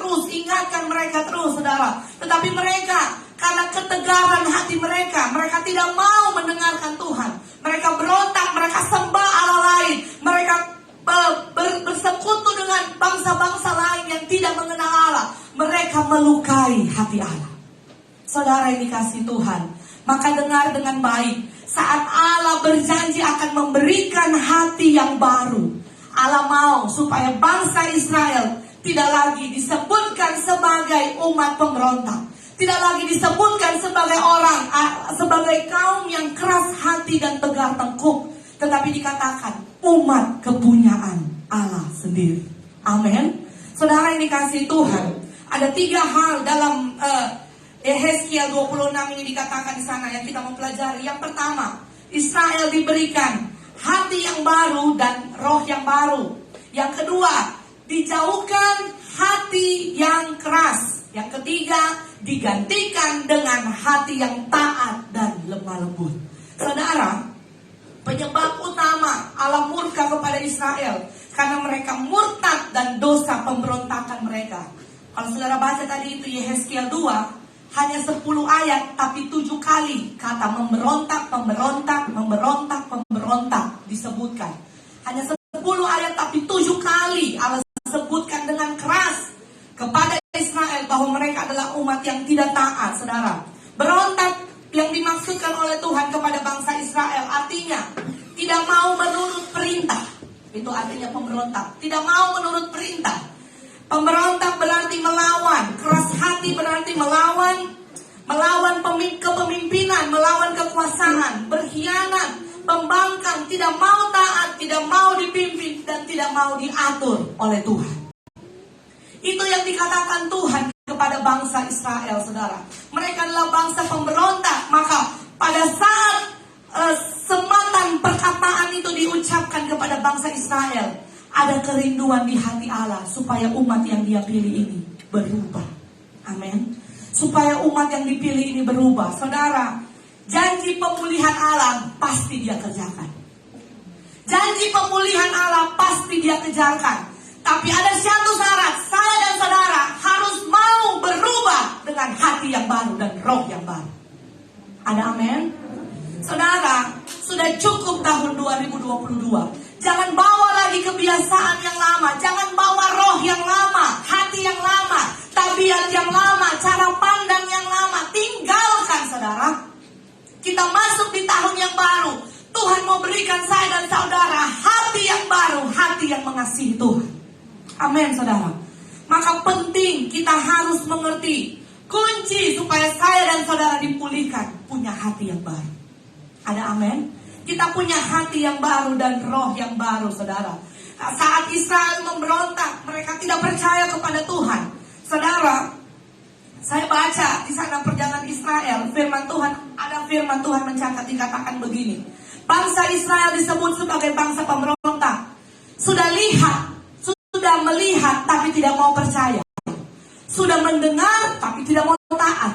terus, saudara. Tetapi mereka, karena ketegaran hati mereka tidak mau mendengarkan Tuhan. Mereka berontak, mereka sembah Allah lain. Mereka bersekutu dengan bangsa-bangsa lain yang tidak mengenal Allah. Mereka melukai hati Allah. Saudara yang dikasihi Tuhan, maka dengar dengan baik. Saat Allah berjanji akan memberikan hati yang baru, Allah mau supaya bangsa Israel tidak lagi disebutkan sebagai umat pemberontak, tidak lagi disebutkan sebagai sebagai kaum yang keras hati dan tegar tengkuk, tetapi dikatakan umat kepunyaan Allah sendiri. Amin. Saudara yang dikasihi Tuhan, ada 3 hal dalam Yehezkiel 26 ini dikatakan di sana yang kita mau pelajari. Yang pertama, Israel diberikan hati yang baru dan roh yang baru. Yang kedua, dijauhkan hati yang keras. Yang ketiga, digantikan dengan hati yang taat dan lemah lembut. Saudara, penyebab utama Allah murka kepada Israel karena mereka murtad dan dosa pemberontakan mereka. Kalau saudara baca tadi itu Yehezkiel 2, hanya 10 ayat tapi 7 kali kata memberontak, memberontak, memberontak, memberontak disebutkan. Hanya 10 ayat tapi 7 kali Allah sebutkan dengan keras kepada Israel bahwa mereka adalah umat yang tidak taat, saudara. Berontak yang dimaksudkan oleh Tuhan kepada bangsa Israel artinya tidak mau menurut perintah. Itu artinya pemberontak. Tidak mau menurut perintah. Pemberontak berarti melawan. Keras hati berarti melawan. Melawan kepemimpinan, melawan kekuasaan, berkhianat, pembangkang, tidak mau taat, tidak mau dipimpin, dan tidak mau diatur oleh Tuhan. Itu yang dikatakan Tuhan kepada bangsa Israel, saudara. Mereka adalah bangsa pemberontak. Maka pada saat sematan perkataan itu diucapkan kepada bangsa Israel, ada kerinduan di hati Allah supaya umat yang Dia pilih ini berubah. Amin. Supaya umat yang dipilih ini berubah. Saudara, janji pemulihan Allah pasti Dia kerjakan. Janji pemulihan Allah pasti Dia kerjakan. Tapi ada satu syarat, saya dan saudara harus mau berubah dengan hati yang baru dan roh yang baru. Ada amin? Saudara, sudah cukup tahun 2022. Jangan bawa lagi kebiasaan yang lama. Jangan bawa roh yang lama, hati yang lama, tabiat yang lama, cara pandang yang lama. Tinggalkan, saudara. Kita masuk di tahun yang baru. Tuhan mau berikan saya dan saudara hati yang baru, hati yang mengasihi Tuhan. Amin, saudara. Maka penting kita harus mengerti kunci supaya saya dan saudara dipulihkan, punya hati yang baru. Ada amin? Kita punya hati yang baru dan roh yang baru, saudara. Saat Israel memberontak, mereka tidak percaya kepada Tuhan. Saudara, saya baca di sana perjalanan Israel, firman Tuhan, ada firman Tuhan mencatat dikatakan begini. Bangsa Israel disebut sebagai bangsa pemberontak. Sudah melihat tapi tidak mau percaya. Sudah mendengar tapi tidak mau taat.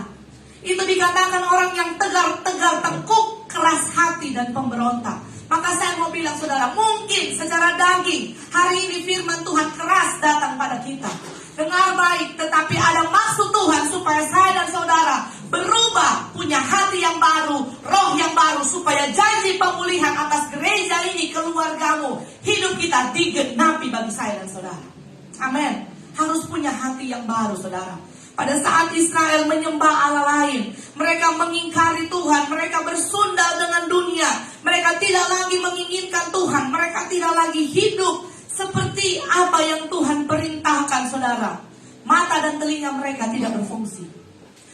Itu dikatakan orang yang tegar, tengkuk, keras hati dan pemberontak. Maka saya mau bilang saudara, mungkin secara daging hari ini firman Tuhan keras datang pada kita. Dengar baik, tetapi ada maksud Tuhan supaya saya dan saudara berubah, punya hati yang baru, roh yang baru, supaya janji pemulihan atas gereja ini, keluargamu, hidup kita digenapi bagi saya dan saudara. Amin. Harus punya hati yang baru, saudara. Pada saat Israel menyembah Allah lain, mereka mengingkari Tuhan, mereka bersundal dengan dunia, mereka tidak lagi menginginkan Tuhan, mereka tidak lagi hidup seperti apa yang Tuhan perintahkan, saudara. Mata dan telinga mereka tidak berfungsi.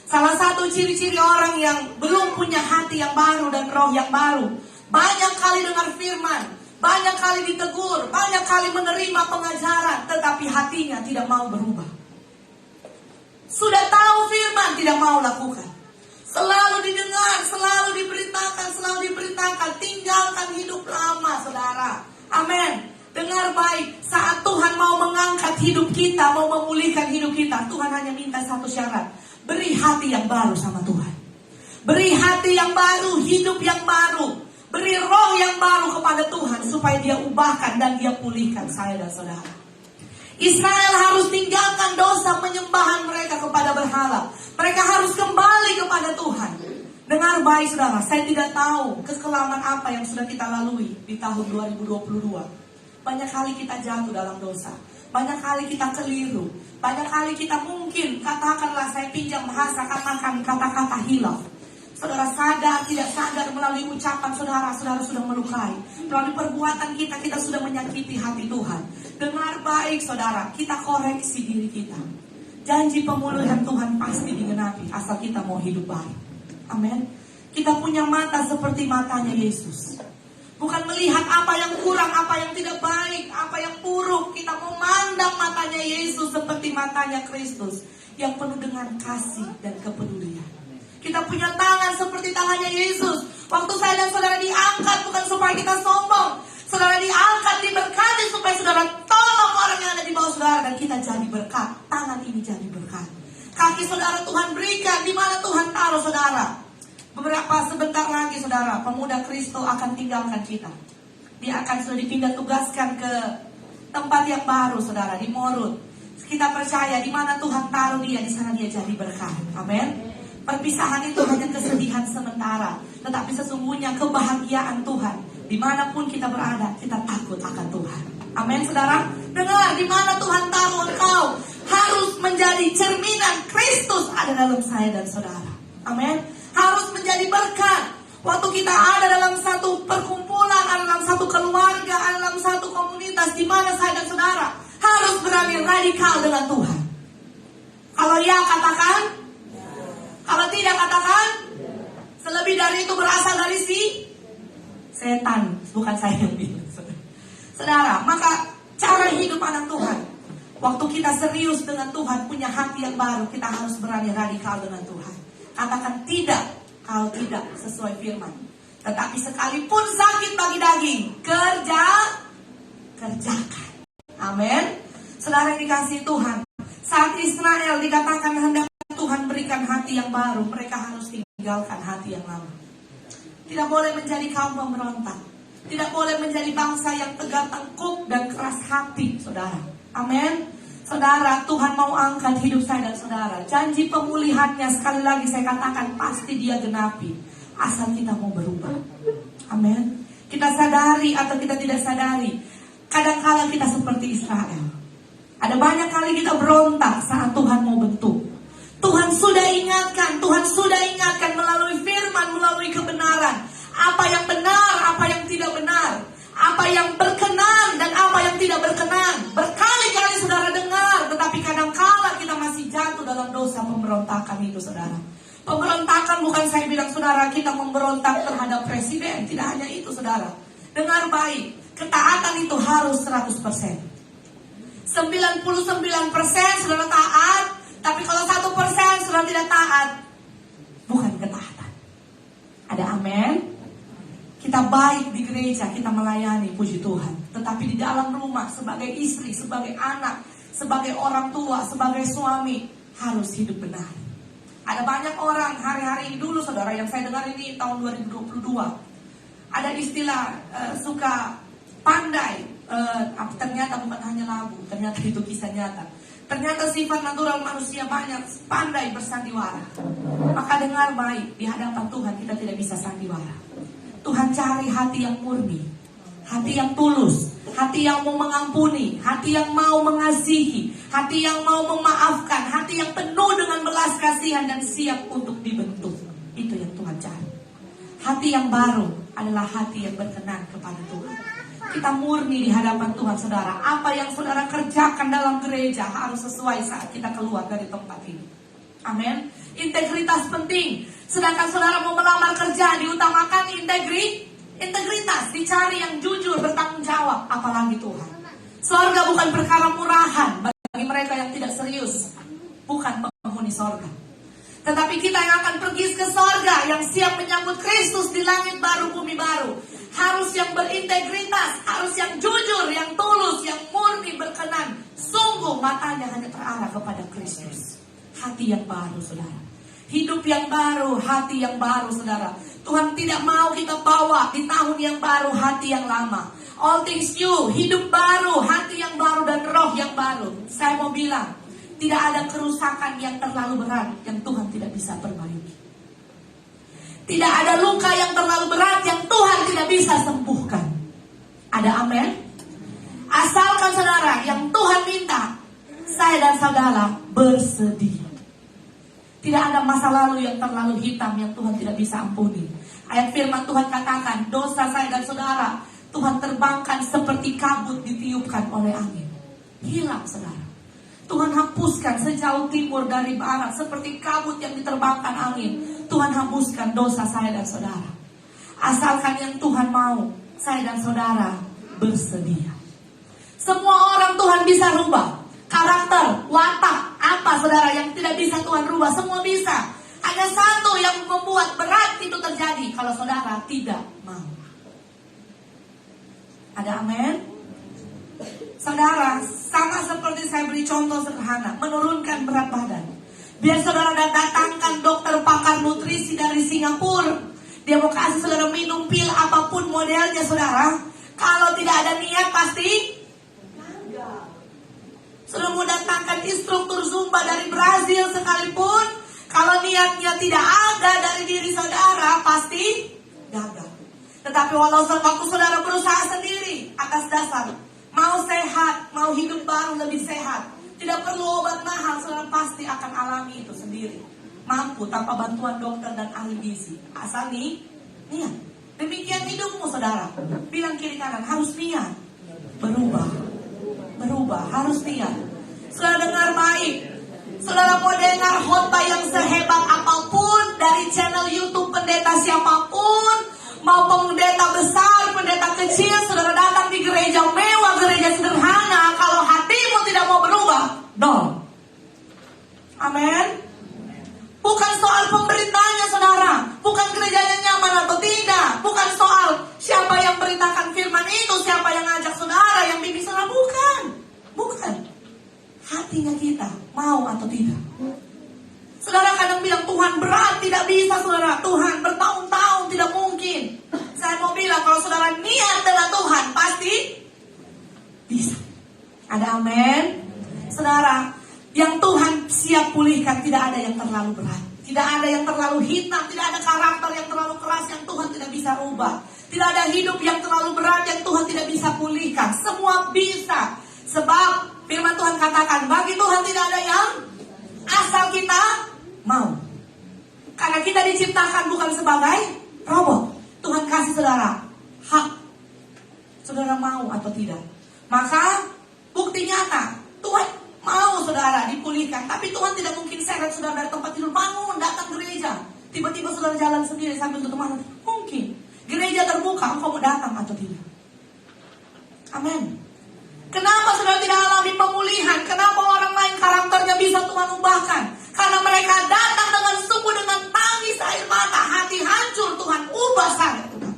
Salah satu ciri-ciri orang yang belum punya hati yang baru dan roh yang baru, banyak kali dengar firman, banyak kali ditegur, banyak kali menerima pengajaran, tetapi hatinya tidak mau berubah. Sudah tahu firman, tidak mau lakukan. Selalu didengar, selalu diberitakan, tinggalkan hidup lama, saudara. Amin. Dengar baik, saat Tuhan mau mengangkat hidup kita, mau memulihkan hidup kita, Tuhan hanya minta satu syarat. Beri hati yang baru sama Tuhan. Beri hati yang baru, hidup yang baru. Beri roh yang baru kepada Tuhan, supaya Dia ubahkan dan Dia pulihkan saya dan saudara. Israel harus tinggalkan dosa penyembahan mereka kepada berhala. Mereka harus kembali kepada Tuhan. Dengar baik saudara, saya tidak tahu kekelaman apa yang sudah kita lalui di tahun 2022. Banyak kali kita jatuh dalam dosa. Banyak kali kita keliru. Banyak kali kita mungkin, katakanlah saya pinjam bahasa, katakan kata-kata hilaf. Saudara sadar, tidak sadar melalui ucapan saudara sudah melukai. Melalui perbuatan kita sudah menyakiti hati Tuhan. Dengar baik saudara, kita koreksi diri kita. Janji pemulihan Tuhan pasti digenapi, asal kita mau hidup baik. Amin. Kita punya mata seperti matanya Yesus. Bukan melihat apa yang kurang, apa yang tidak baik, apa yang buruk. Kita memandang matanya Yesus seperti matanya Kristus, yang penuh dengan kasih dan kepedulian. Kita punya tangan seperti tangannya Yesus Waktu saya dan saudara diangkat bukan supaya kita sombong. Saudara diangkat, diberkati supaya saudara tolong orang yang ada di bawah saudara. Dan kita jadi berkat. Tangan ini jadi berkat. Kaki saudara Tuhan berikan. Di mana Tuhan taruh saudara. Beberapa sebentar lagi saudara, pemuda Kristo akan tinggalkan kita. Dia akan sudah dipindah tugaskan ke tempat yang baru saudara, di Morut. Kita percaya di mana Tuhan taruh dia, di sana dia jadi berkat. Amin. Perpisahan itu hanya kesedihan sementara, tetapi sesungguhnya kebahagiaan Tuhan. Dimanapun kita berada, kita takut akan Tuhan. Amin saudara. Dengar, di mana Tuhan taruh engkau harus menjadi cerminan Kristus ada dalam saya dan saudara. Amin. Harus menjadi berkat. Waktu kita ada dalam satu perkumpulan, ada dalam satu keluarga, ada dalam satu komunitas, di mana saya dan saudara harus berani radikal dengan Tuhan. Kalau ya katakan, kalau tidak katakan. Selebih dari itu berasal dari si setan, bukan saya yang bilang. Saudara, maka cara hidup anak Tuhan, waktu kita serius dengan Tuhan, punya hati yang baru, kita harus berani radikal dengan Tuhan. Katakan tidak kalau tidak sesuai firman. Tetapi sekalipun sakit bagi daging, kerjakan. Amin. Saudara yang dikasihi Tuhan, saat Israel dikatakan hendak Tuhan berikan hati yang baru, mereka harus tinggalkan hati yang lama. Tidak boleh menjadi kaum pemberontak. Tidak boleh menjadi bangsa yang tegar tengkuk dan keras hati, saudara. Amin. Saudara, Tuhan mau angkat hidup saya dan saudara. Janji pemulihannya, sekali lagi saya katakan, pasti dia genapi. Asal kita mau berubah. Amin. Kita sadari atau kita tidak sadari, kadang-kala kita seperti Israel. Ada banyak kali kita berontak saat Tuhan mau bentuk. Tuhan sudah ingatkan melalui firman, melalui kebenaran. Apa yang benar, apa yang tidak benar. Apa yang berkenan dan apa yang tidak berkenan. Berkali-kali saudara dengar, tetapi kadang-kala kita masih jatuh dalam dosa pemberontakan itu saudara. Pemberontakan bukan saya bilang saudara kita memberontak terhadap presiden. Tidak hanya itu saudara. Dengar baik, ketaatan itu harus 100%. 99% saudara taat, tapi kalau 1% saudara tidak taat, bukan ketaatan. Ada amin? Kita baik di gereja, kita melayani, puji Tuhan. Tetapi di dalam rumah, sebagai istri, sebagai anak, sebagai orang tua, sebagai suami, harus hidup benar. Ada banyak orang hari-hari ini dulu saudara, yang saya dengar ini tahun 2022. Ada istilah suka pandai, ternyata bukan hanya lagu, ternyata itu kisah nyata. Ternyata sifat natural manusia banyak pandai bersandiwara. Maka dengar baik, di hadapan Tuhan kita tidak bisa sandiwara. Tuhan cari hati yang murni, hati yang tulus, hati yang mau mengampuni, hati yang mau mengasihi, hati yang mau memaafkan, hati yang penuh dengan belas kasihan dan siap untuk dibentuk. Itu yang Tuhan cari. Hati yang baru adalah hati yang berkenan kepada Tuhan. Kita murni di hadapan Tuhan saudara. Apa yang saudara kerjakan dalam gereja harus sesuai saat kita keluar dari tempat ini. Amin. Integritas penting. Sedangkan saudara mau melamar kerja, diutamakan integritas. Dicari yang jujur, bertanggung jawab. Apalagi Tuhan. Sorga bukan perkara murahan bagi mereka yang tidak serius. Bukan penghuni sorga. Tetapi kita yang akan pergi ke sorga, yang siap menyambut Kristus di langit baru, bumi baru, harus yang berintegritas, harus yang jujur, yang tulus, yang murni, berkenan. Sungguh matanya hanya terarah kepada Kristus. Hati yang baru saudara. Hidup yang baru, hati yang baru saudara. Tuhan tidak mau kita bawa di tahun yang baru hati yang lama. All things new, hidup baru, hati yang baru dan roh yang baru. Saya mau bilang, tidak ada kerusakan yang terlalu berat yang Tuhan tidak bisa perbaiki. Tidak ada luka yang terlalu berat yang Tuhan tidak bisa sembuhkan. Ada amin? Asalkan saudara, yang Tuhan minta, saya dan saudara bersedia. Tidak ada masa lalu yang terlalu hitam yang Tuhan tidak bisa ampuni. Ayat firman Tuhan katakan, dosa saya dan saudara Tuhan terbangkan seperti kabut ditiupkan oleh angin. Hilang saudara. Tuhan hapuskan sejauh timur dari barat seperti kabut yang diterbangkan angin. Tuhan hapuskan dosa saya dan saudara. Asalkan yang Tuhan mau, saya dan saudara bersedia. Semua orang Tuhan bisa rubah. Karakter, watak, apa saudara yang tidak bisa Tuhan rubah, semua bisa. Ada satu yang membuat berat itu terjadi kalau saudara tidak mau. Ada amin? Saudara, sama seperti saya beri contoh sederhana, menurunkan berat badan. Biar saudara datangkan dokter pakar nutrisi dari Singapura, dia mau kasih saudara minum pil apapun modelnya saudara, kalau tidak ada niat pasti gagal. Saudara mau datangkan instruktur Zumba dari Brazil sekalipun, kalau niatnya tidak ada dari diri saudara pasti gagal. Tetapi walau waktu saudara berusaha sendiri atas dasar mau sehat, mau hidup baru lebih sehat, tidak perlu obat mahal, saudara pasti akan alami itu sendiri. Mampu tanpa bantuan dokter dan ahli gizi. Asal nih, niat. Demikian hidupmu saudara. Bilang kiri kanan, harus niat. Berubah, harus niat. Saudara dengar baik. Saudara mau dengar khotbah yang sehebat apapun dari channel YouTube pendeta siapapun, mau pendeta besar, pendeta kecil, saudara datang di gereja mewah, gereja sederhana, kalau hatimu tidak mau berubah, no. Amin. Bukan soal pemberitanya saudara, bukan gerejanya nyaman atau tidak, bukan soal siapa yang beritakan firman itu, siapa yang ngajak saudara, yang bimbing saudara, bukan. Hatinya kita mau atau tidak. Saudara kadang bilang Tuhan berat, tidak bisa saudara. Tuhan bertahun-tahun tidak mungkin. Saya mau bilang kalau saudara niat dengan Tuhan pasti bisa. Ada amin? Saudara, yang Tuhan siap pulihkan tidak ada yang terlalu berat, tidak ada yang terlalu hitam, tidak ada karakter yang terlalu keras yang Tuhan tidak bisa ubah, tidak ada hidup yang terlalu berat yang Tuhan tidak bisa pulihkan. Semua bisa. Sebab firman Tuhan katakan bagi Tuhan tidak ada yang asal kita mau. Karena kita diciptakan bukan sebagai robot. Tuhan kasih saudara hak. Saudara mau atau tidak. Maka bukti nyata Tuhan mau saudara dipulihkan. Tapi Tuhan tidak mungkin seret saudara dari tempat tidur, bangun, datang gereja. Tiba-tiba saudara jalan sendiri sambil tutup mata. Mungkin gereja terbuka, engkau mau datang atau tidak. Amin. Kenapa saudara tidak alami pemulihan? Kenapa orang lain karakternya bisa Tuhan ubahkan? Karena mereka datang dengan sungguh, dengan tangis air mata, hati hancur. Tuhan ubah saya Tuhan.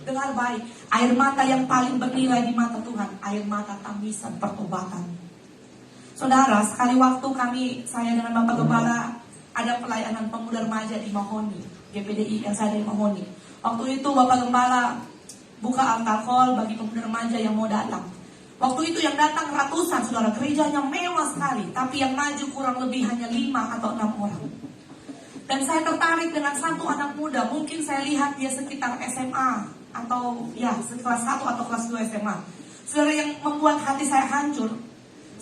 Dengar baik, air mata yang paling bernilai di mata Tuhan, air mata tangisan pertobatan. Saudara, sekali waktu saya dengan Bapak Gembala ada pelayanan pemuda remaja di Mahoni, GPDI yang saya dari Mahoni. Waktu itu Bapak Gembala buka altar call bagi pemuda remaja yang mau datang. Waktu itu yang datang ratusan saudara, gerejanya mewah sekali, tapi yang maju kurang lebih hanya 5 atau 6 orang. Dan saya tertarik dengan satu anak muda, mungkin saya lihat dia sekitar SMA atau ya kelas 1 atau kelas 2 SMA. Saudara, yang membuat hati saya hancur,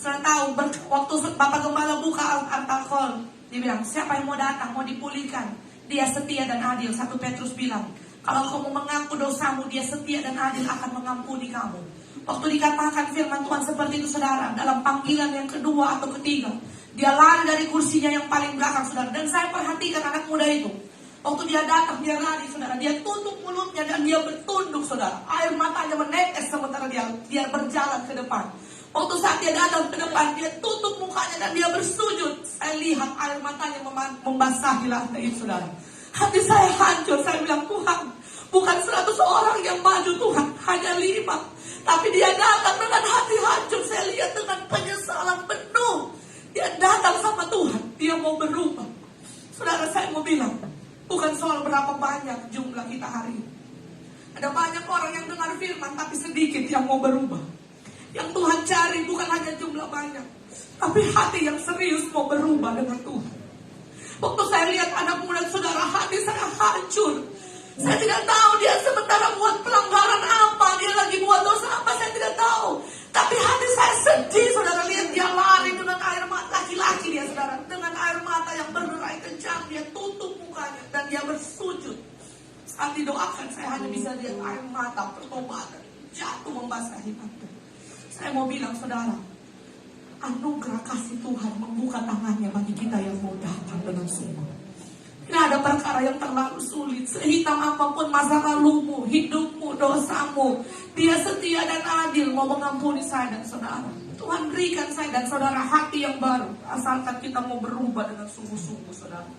saudara tahu, waktu Bapak Gembala buka altar call, dia bilang, siapa yang mau datang, mau dipulihkan, dia setia dan adil. 1 Petrus bilang, kalau kamu mengaku dosamu, dia setia dan adil akan mengampuni kamu. Waktu dikatakan firman Tuhan seperti itu saudara, dalam panggilan yang kedua atau ketiga, dia lari dari kursinya yang paling belakang saudara. Dan saya perhatikan anak muda itu, waktu dia datang, dia lari saudara, dia tutup mulutnya dan dia bertunduk saudara. Air matanya menetes sementara dia berjalan ke depan. Waktu saat dia datang ke depan, dia tutup mukanya dan dia bersujud. Saya lihat air matanya membasahi lantai itu saudara. Hati saya hancur, saya bilang, Tuhan, bukan 100 orang yang maju Tuhan, hanya 5. Tapi dia datang dengan hati hancur. Saya lihat dengan penyesalan penuh. Dia datang sama Tuhan. Dia mau berubah. Saudara, saya mau bilang, bukan soal berapa banyak jumlah kita hari ini. Ada banyak orang yang dengar firman, tapi sedikit yang mau berubah. Yang Tuhan cari bukan hanya jumlah banyak, tapi hati yang serius mau berubah dengan Tuhan. Waktu saya lihat anak muda saudara, hati saya hancur. Saya tidak tahu dia sementara buat pelanggaran apa, dia lagi buat dosa apa, saya tidak tahu. Tapi hati saya sedih saudara, lihat dia lari dengan air mata, laki-laki dia saudara, dengan air mata yang berderai kencang, dia tutup mukanya dan dia bersujud. Saat didoakan saya hanya bisa lihat air mata pertobatan jatuh membasahi mata. Saya mau bilang saudara, anugerah kasih Tuhan membuka tangannya bagi kita yang mau datang dengan sungguh. Tidak ada perkara yang terlalu sulit. Sehitam apapun masa lalumu, hidupmu, dosamu, dia setia dan adil mau mengampuni saya dan saudara. Tuhan berikan saya dan saudara hati yang baru, asalkan kita mau berubah dengan sungguh-sungguh saudara.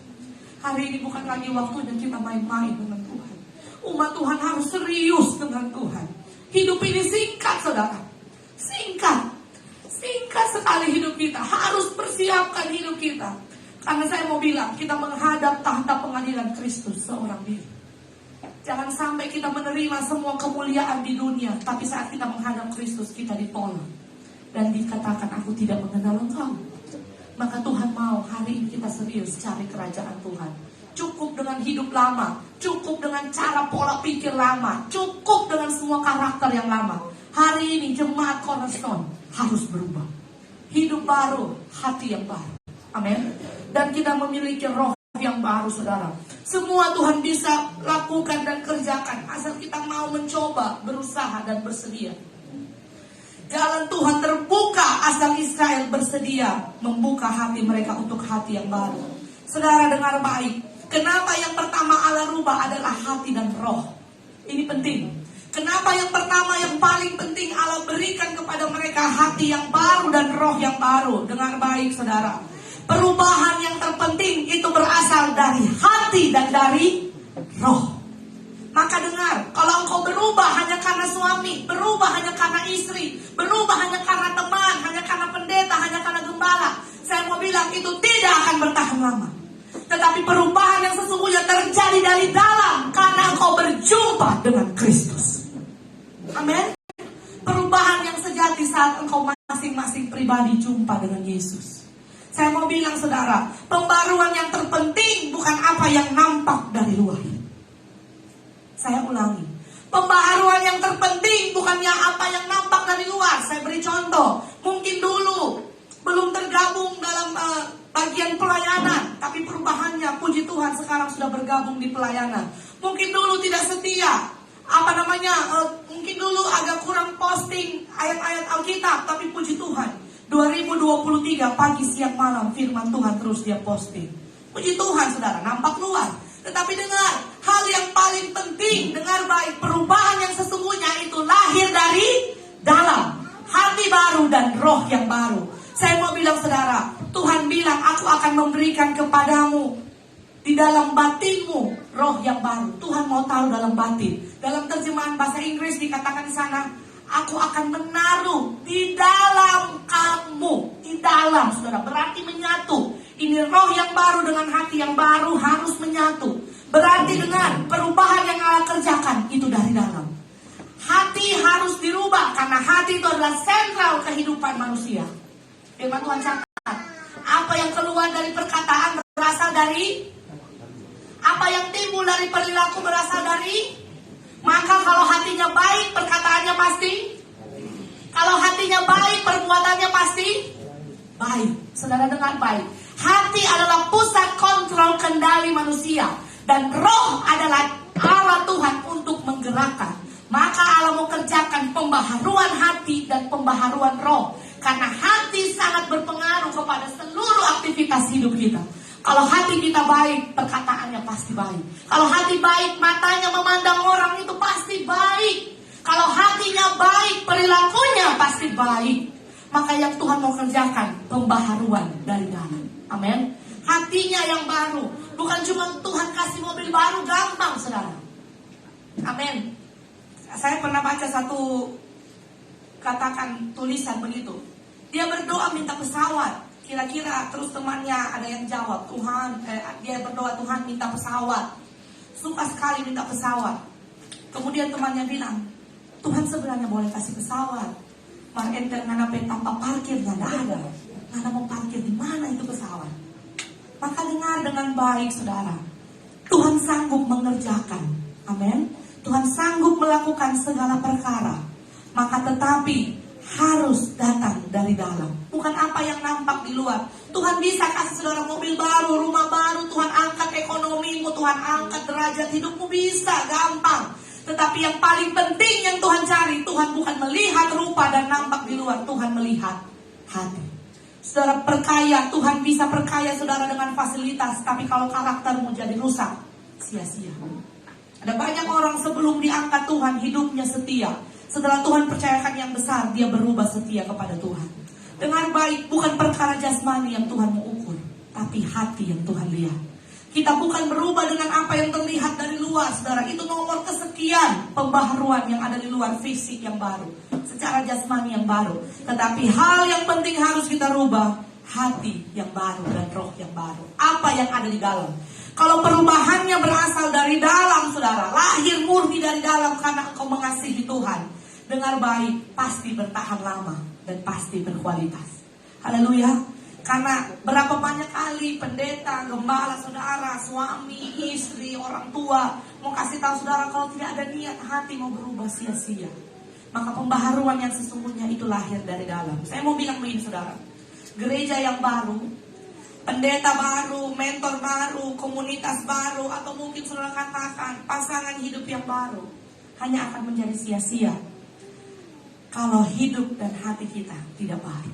Hari ini bukan lagi waktunya kita main-main dengan Tuhan. Umat Tuhan harus serius dengan Tuhan. Hidup ini singkat, saudara. Singkat. Singkat sekali hidup kita. Harus persiapkan hidup kita. Karena saya mau bilang, kita menghadap tahta pengadilan Kristus seorang diri. Jangan sampai kita menerima semua kemuliaan di dunia, tapi saat kita menghadap Kristus, kita ditolak. Dan dikatakan, aku tidak mengenal engkau. Maka Tuhan mau hari ini kita serius cari kerajaan Tuhan. Cukup dengan hidup lama, cukup dengan cara pola pikir lama, cukup dengan semua karakter yang lama. Hari ini jemaat Cornerstone harus berubah. Hidup baru, hati yang baru. Amin. Dan kita memiliki roh yang baru, saudara. Semua Tuhan bisa lakukan dan kerjakan asal kita mau mencoba, berusaha dan bersedia. Jalan Tuhan terbuka asal Israel bersedia membuka hati mereka untuk hati yang baru. Saudara dengar baik. Kenapa yang pertama Allah rubah adalah hati dan roh? Ini penting. Kenapa yang pertama yang paling penting Allah berikan kepada mereka hati yang baru dan roh yang baru? Dengar baik, saudara. Perubahan yang terpenting itu berasal dari hati dan dari roh. Maka dengar, kalau engkau berubah hanya karena suami, berubah hanya karena istri, berubah hanya karena teman, hanya karena pendeta, hanya karena gembala, saya mau bilang itu tidak akan bertahan lama. Tetapi perubahan yang sesungguhnya terjadi dari dalam karena engkau berjumpa dengan Kristus. Amin. Perubahan yang sejati saat engkau masing-masing pribadi jumpa dengan Yesus. Saya mau bilang, saudara, pembaruan yang terpenting bukan apa yang nampak dari luar. Saya ulangi, pembaharuan yang terpenting bukannya apa yang nampak dari luar. Saya beri contoh, mungkin dulu belum tergabung dalam bagian pelayanan, tapi perubahannya, puji Tuhan, sekarang sudah bergabung di pelayanan. Mungkin dulu tidak setia, mungkin dulu agak kurang posting ayat-ayat Alkitab, tapi puji Tuhan, 2023 pagi siang malam firman Tuhan terus dia posting. Puji Tuhan, saudara, nampak luar. Tetapi dengar, hal yang paling penting, dengar baik, perubahan yang sesungguhnya itu lahir dari dalam. Hati baru dan roh yang baru. Saya mau bilang, saudara, Tuhan bilang, aku akan memberikan kepadamu di dalam batinmu roh yang baru. Tuhan mau tahu dalam batin. Dalam terjemahan bahasa Inggris dikatakan di sana, aku akan menaruh di dalam kamu. Di dalam, saudara, berarti menyatu. Ini roh yang baru dengan hati yang baru harus menyatu. Berarti dengan perubahan yang Allah kerjakan itu dari dalam. Hati harus dirubah karena hati itu adalah sentral kehidupan manusia. Firman Tuhan catat, apa yang keluar dari perkataan berasal dari, apa yang timbul dari perilaku berasal dari. Maka kalau hatinya baik, perkataannya pasti. Kalau hatinya baik, perbuatannya pasti baik. Saudara dengar baik. Hati adalah pusat kontrol kendali manusia. Dan roh adalah Allah Tuhan untuk menggerakkan. Maka Allah mau kerjakan pembaharuan hati dan pembaharuan roh. Karena hati sangat berpengaruh kepada seluruh aktivitas hidup kita. Kalau hati kita baik, perkataannya pasti baik. Kalau hati baik, matanya memandang orang itu pasti baik. Kalau hatinya baik, perilakunya pasti baik. Maka yang Tuhan mau kerjakan, pembaharuan dari dalam. Amin. Hatinya yang baru. Bukan cuma Tuhan kasih mobil baru, gampang, saudara. Amin. Saya pernah baca satu, katakan tulisan begitu. Dia berdoa minta pesawat. Kira-kira terus temannya ada yang jawab, dia berdoa, Tuhan minta pesawat. Suka sekali minta pesawat. Kemudian temannya bilang, Tuhan sebenarnya boleh kasih pesawat. Mar enter ngana tanpa parkirnya nggak ada. Ngana mau parkir di mana itu pesawat? Maka dengar dengan baik, saudara. Tuhan sanggup mengerjakan. Amin. Tuhan sanggup melakukan segala perkara. Maka tetapi harus datang dari dalam. Bukan apa yang nampak di luar. Tuhan bisa kasih saudara mobil baru, rumah baru. Tuhan angkat ekonomimu, Tuhan angkat derajat hidupmu, bisa, gampang. Tetapi yang paling penting yang Tuhan cari, Tuhan bukan melihat rupa dan nampak di luar. Tuhan melihat hati. Saudara perkaya, Tuhan bisa perkaya saudara dengan fasilitas. Tapi kalau karaktermu jadi rusak, sia-sia. Ada banyak orang sebelum diangkat Tuhan, hidupnya setia. Setelah Tuhan percayakan yang besar, dia berubah setia kepada Tuhan. Dengar baik, bukan perkara jasmani yang Tuhan mau ukur, tapi hati yang Tuhan lihat. Kita bukan berubah dengan apa yang terlihat dari luar, saudara. Itu nomor kesekian pembaharuan yang ada di luar, fisik yang baru, secara jasmani yang baru. Tetapi hal yang penting harus kita rubah, hati yang baru dan roh yang baru. Apa yang ada di dalam? Kalau perubahannya berasal dari dalam, saudara, lahir murni dari dalam karena engkau mengasihi Tuhan, dengar baik, pasti bertahan lama dan pasti berkualitas. Haleluya. Karena berapa banyak kali pendeta, gembala, saudara, suami, istri, orang tua mau kasih tahu saudara, kalau tidak ada niat hati mau berubah sia-sia. Maka pembaharuan yang sesungguhnya itu lahir dari dalam. Saya mau bilang begini saudara, gereja yang baru, pendeta baru, mentor baru, komunitas baru, atau mungkin saudara katakan pasangan hidup yang baru, hanya akan menjadi sia-sia kalau hidup dan hati kita tidak baru.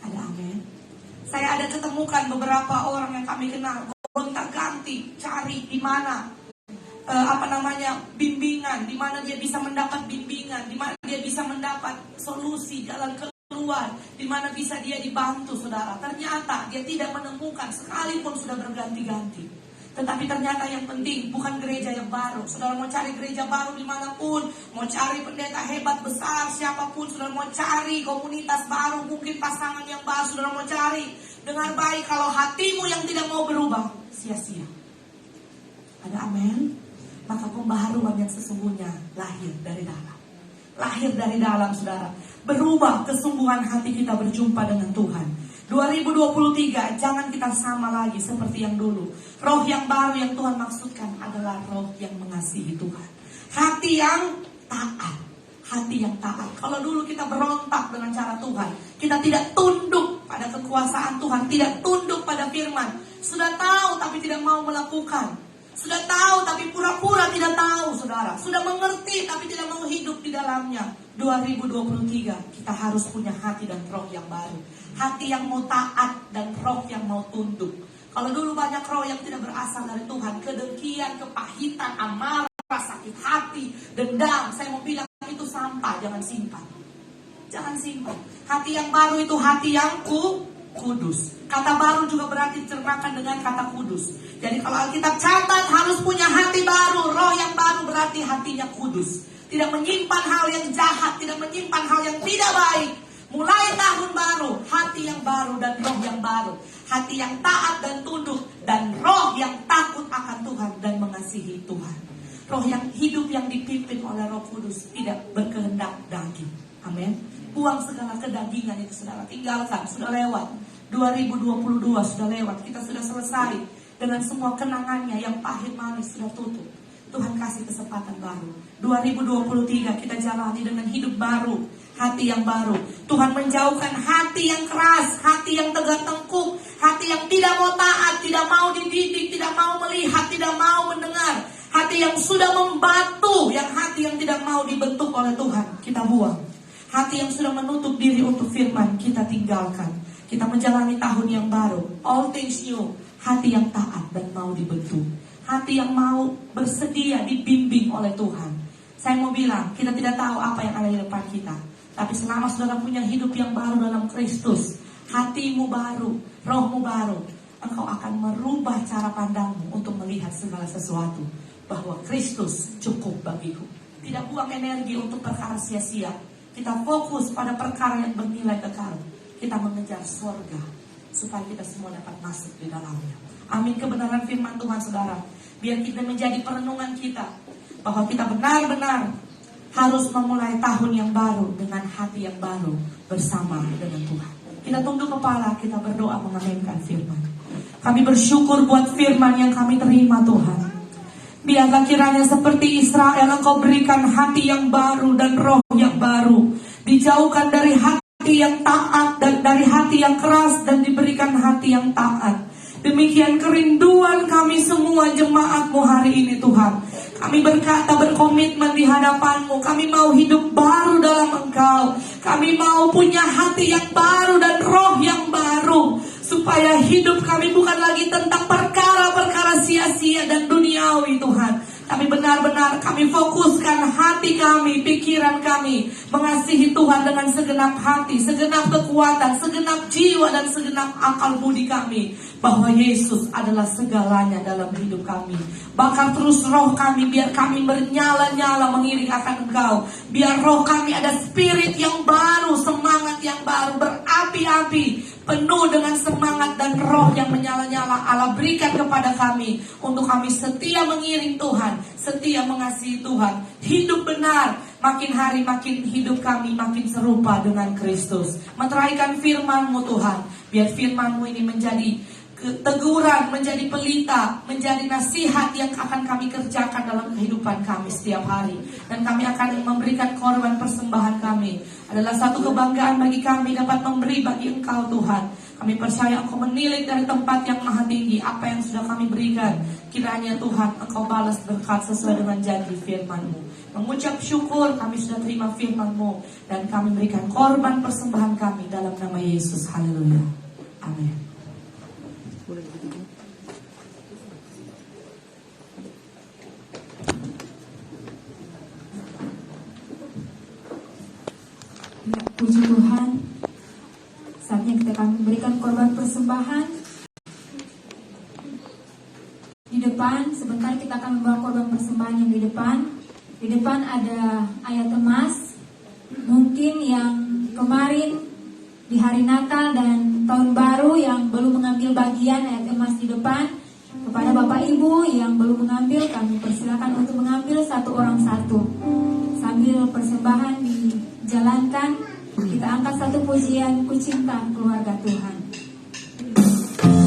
Ada amin. Saya ada ketemukan beberapa orang yang kami kenal, gonta-ganti cari di mana bimbingan, di mana dia bisa mendapat bimbingan, di mana dia bisa mendapat solusi jalan keluar, di mana bisa dia dibantu, saudara. Ternyata dia tidak menemukan sekalipun sudah berganti-ganti. Tetapi ternyata yang penting bukan gereja yang baru. Saudara mau cari gereja baru dimanapun, mau cari pendeta hebat besar siapapun, saudara mau cari komunitas baru, mungkin pasangan yang baru, saudara mau cari. Dengar baik, kalau hatimu yang tidak mau berubah, sia-sia. Ada amin? Maka pembaharuan yang sesungguhnya lahir dari dalam. Lahir dari dalam, saudara. Berubah kesungguhan hati kita berjumpa dengan Tuhan. 2023, jangan kita sama lagi seperti yang dulu. Roh yang baru yang Tuhan maksudkan adalah roh yang mengasihi Tuhan. Hati yang taat. Hati yang taat. Kalau dulu kita berontak dengan cara Tuhan, kita tidak tunduk pada kekuasaan Tuhan, tidak tunduk pada firman. Sudah tahu tapi tidak mau melakukan. Sudah tahu tapi pura-pura tidak tahu, saudara. Sudah mengerti tapi tidak mau hidup di dalamnya. 2023, kita harus punya hati dan roh yang baru. Hati yang mau taat dan roh yang mau tunduk. Kalau dulu banyak roh yang tidak berasal dari Tuhan, kedengkian, kepahitan, amarah, sakit hati, dendam, saya mau bilang itu sampah, jangan simpan. Jangan simpan. Hati yang baru itu hati yang kudus. Kata baru juga berarti diterjemahkan dengan kata kudus. Jadi kalau Alkitab catat harus punya hati baru, roh yang baru berarti hatinya kudus. Tidak menyimpan hal yang jahat, tidak menyimpan hal yang tidak baik. Mulai tahun baru, hati yang baru dan roh yang baru. Hati yang taat dan tunduk, dan roh yang takut akan Tuhan dan mengasihi Tuhan. Roh yang hidup yang dipimpin oleh Roh Kudus, tidak berkehendak daging. Amin. Buang segala kedagingan itu, saudara. Tinggalkan, sudah lewat. 2022 sudah lewat. Kita sudah selesai dengan semua kenangannya yang pahit manis sudah tutup. Tuhan kasih kesempatan baru. 2023 kita jalani dengan hidup baru, hati yang baru. Tuhan menjauhkan hati yang keras, hati yang tegak tengkuk, hati yang tidak mau taat, tidak mau dididik, tidak mau melihat, tidak mau mendengar. Hati yang sudah membatu, yang hati yang tidak mau dibentuk oleh Tuhan, kita buang. Hati yang sudah menutup diri untuk firman, kita tinggalkan. Kita menjalani tahun yang baru, all things new. Hati yang taat dan mau dibentuk. Hati yang mau bersedia dibimbing oleh Tuhan. Saya mau bilang, kita tidak tahu apa yang ada di depan kita. Tapi selama saudara punya hidup yang baru dalam Kristus, hatimu baru, rohmu baru, engkau akan merubah cara pandangmu untuk melihat segala sesuatu. Bahwa Kristus cukup bagiku. Tidak buang energi untuk perkara sia-sia. Kita fokus pada perkara yang bernilai kekal. Kita mengejar surga supaya kita semua dapat masuk di dalamnya. Amin. Kebenaran firman Tuhan, saudara, biar kita menjadi perenungan kita bahwa kita benar-benar harus memulai tahun yang baru dengan hati yang baru bersama dengan Tuhan. Kita tunduk kepala, kita berdoa mengaminkan firman. Kami bersyukur buat firman yang kami terima, Tuhan. Biarlah kiranya seperti Israel, Engkau berikan hati yang baru dan roh yang baru. Dijauhkan dari hati yang taat dan dari hati yang keras, dan diberikan hati yang taat. Demikian kerinduan kami semua jemaat-Mu hari ini, Tuhan. Kami berkata, berkomitmen di hadapan-Mu. Kami mau hidup baru dalam Engkau. Kami mau punya hati yang baru dan roh yang baru. Supaya hidup kami bukan lagi tentang perkara-perkara sia-sia dan duniawi, Tuhan. Tapi benar benar-benar kami fokuskan hati kami, pikiran kami, mengasihi Tuhan dengan segenap hati, segenap kekuatan, segenap jiwa, dan segenap akal budi kami. Bahwa Yesus adalah segalanya dalam hidup kami. Bakar terus roh kami, biar kami bernyala-nyala mengiring akan Engkau. Biar roh kami ada spirit yang baru, semangat yang baru, berapi-api, penuh dengan semangat dan roh yang menyala-nyala. Allah berikan kepada kami untuk kami setia mengiring Tuhan, setia mengasihi Tuhan, hidup benar. Makin hari makin hidup kami makin serupa dengan Kristus. Meteraikan firman-Mu Tuhan, biar firman-Mu ini menjadi teguran, menjadi pelita, menjadi nasihat yang akan kami kerjakan dalam kehidupan kami setiap hari. Dan kami akan memberikan korban persembahan kami. Adalah satu kebanggaan bagi kami dapat memberi bagi Engkau Tuhan. Kami percaya Engkau menilik dari tempat yang maha tinggi apa yang sudah kami berikan. Kiranya Tuhan Engkau balas berkat sesuai dengan janji firman-Mu. Mengucap syukur kami sudah terima firman-Mu, dan kami berikan korban persembahan kami dalam nama Yesus. Haleluya. Amin. Ya, puji Tuhan. Saatnya kita akan memberikan korban persembahan. Di depan, sebentar kita akan membawa korban persembahan yang di depan. Di depan ada ayat emas. Mungkin yang kemarin di hari Natal dan Tahun Baru yang belum mengambil bagian ayat emas di depan. Kepada Bapak Ibu yang belum mengambil, kami persilakan untuk mengambil satu orang satu. Sambil persembahan dijalankan, kita angkat satu pujian Ku Cinta Keluarga Tuhan. Terjalin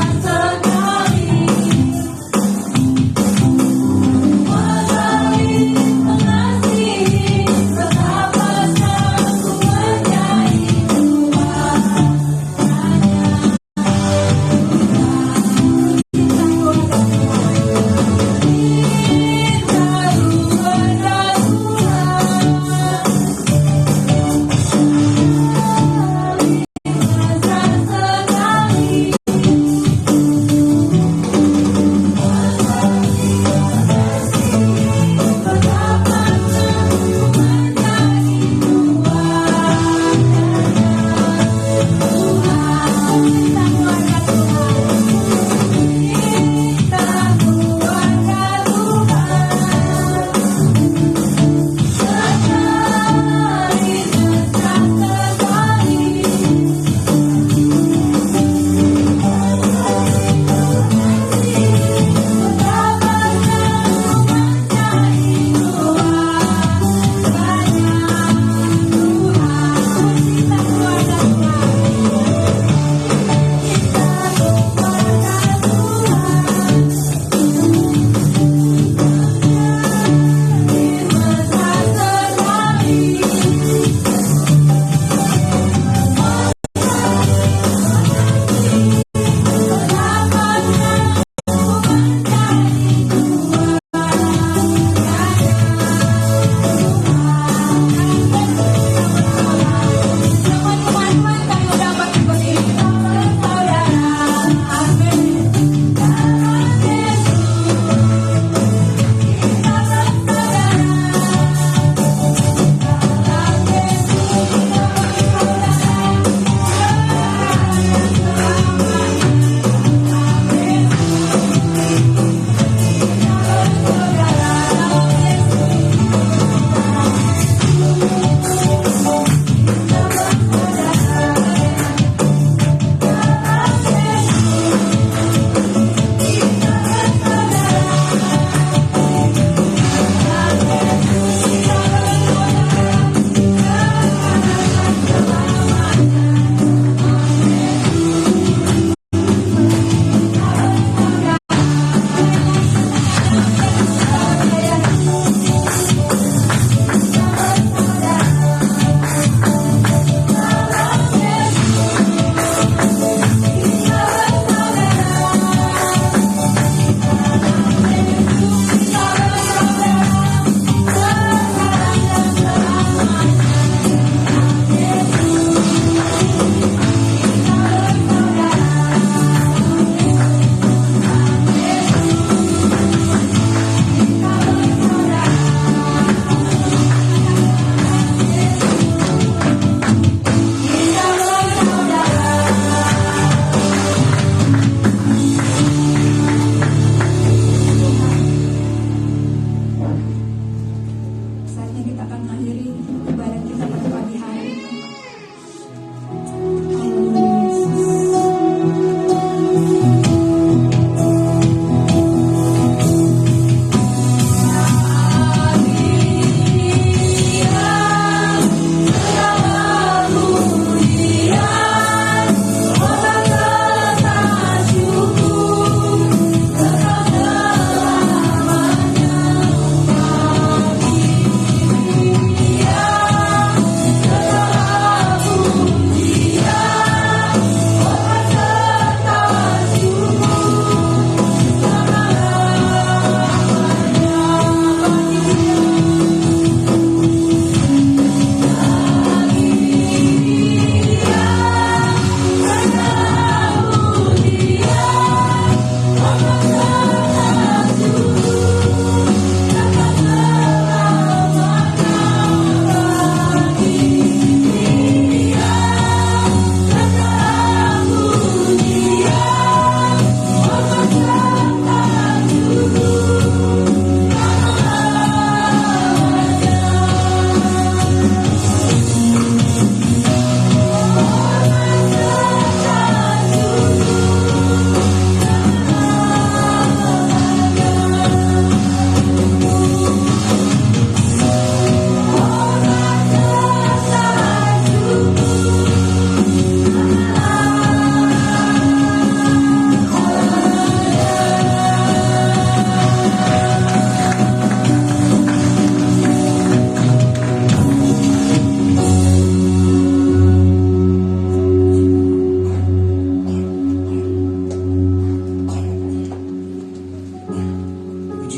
masa sekali.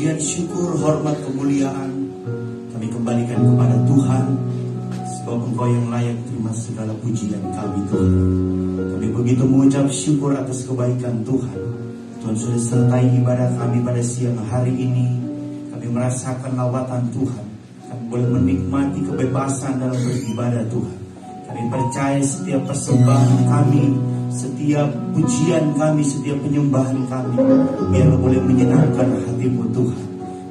pujian, syukur, hormat, kemuliaan kami kembalikan kepada Tuhan, sebab Engkau yang layak terima segala pujian kami Tuhan. Kami begitu mengucap syukur atas kebaikan Tuhan. Tuhan sudah sertai ibadah kami pada siang hari ini. Kami merasakan lawatan Tuhan. Kami boleh menikmati kebebasan dalam beribadah Tuhan. Kami percaya setiap persembahan kami, setiap pujian kami, setiap penyembahan kami, biarlah boleh menyenangkan hati-Mu Tuhan.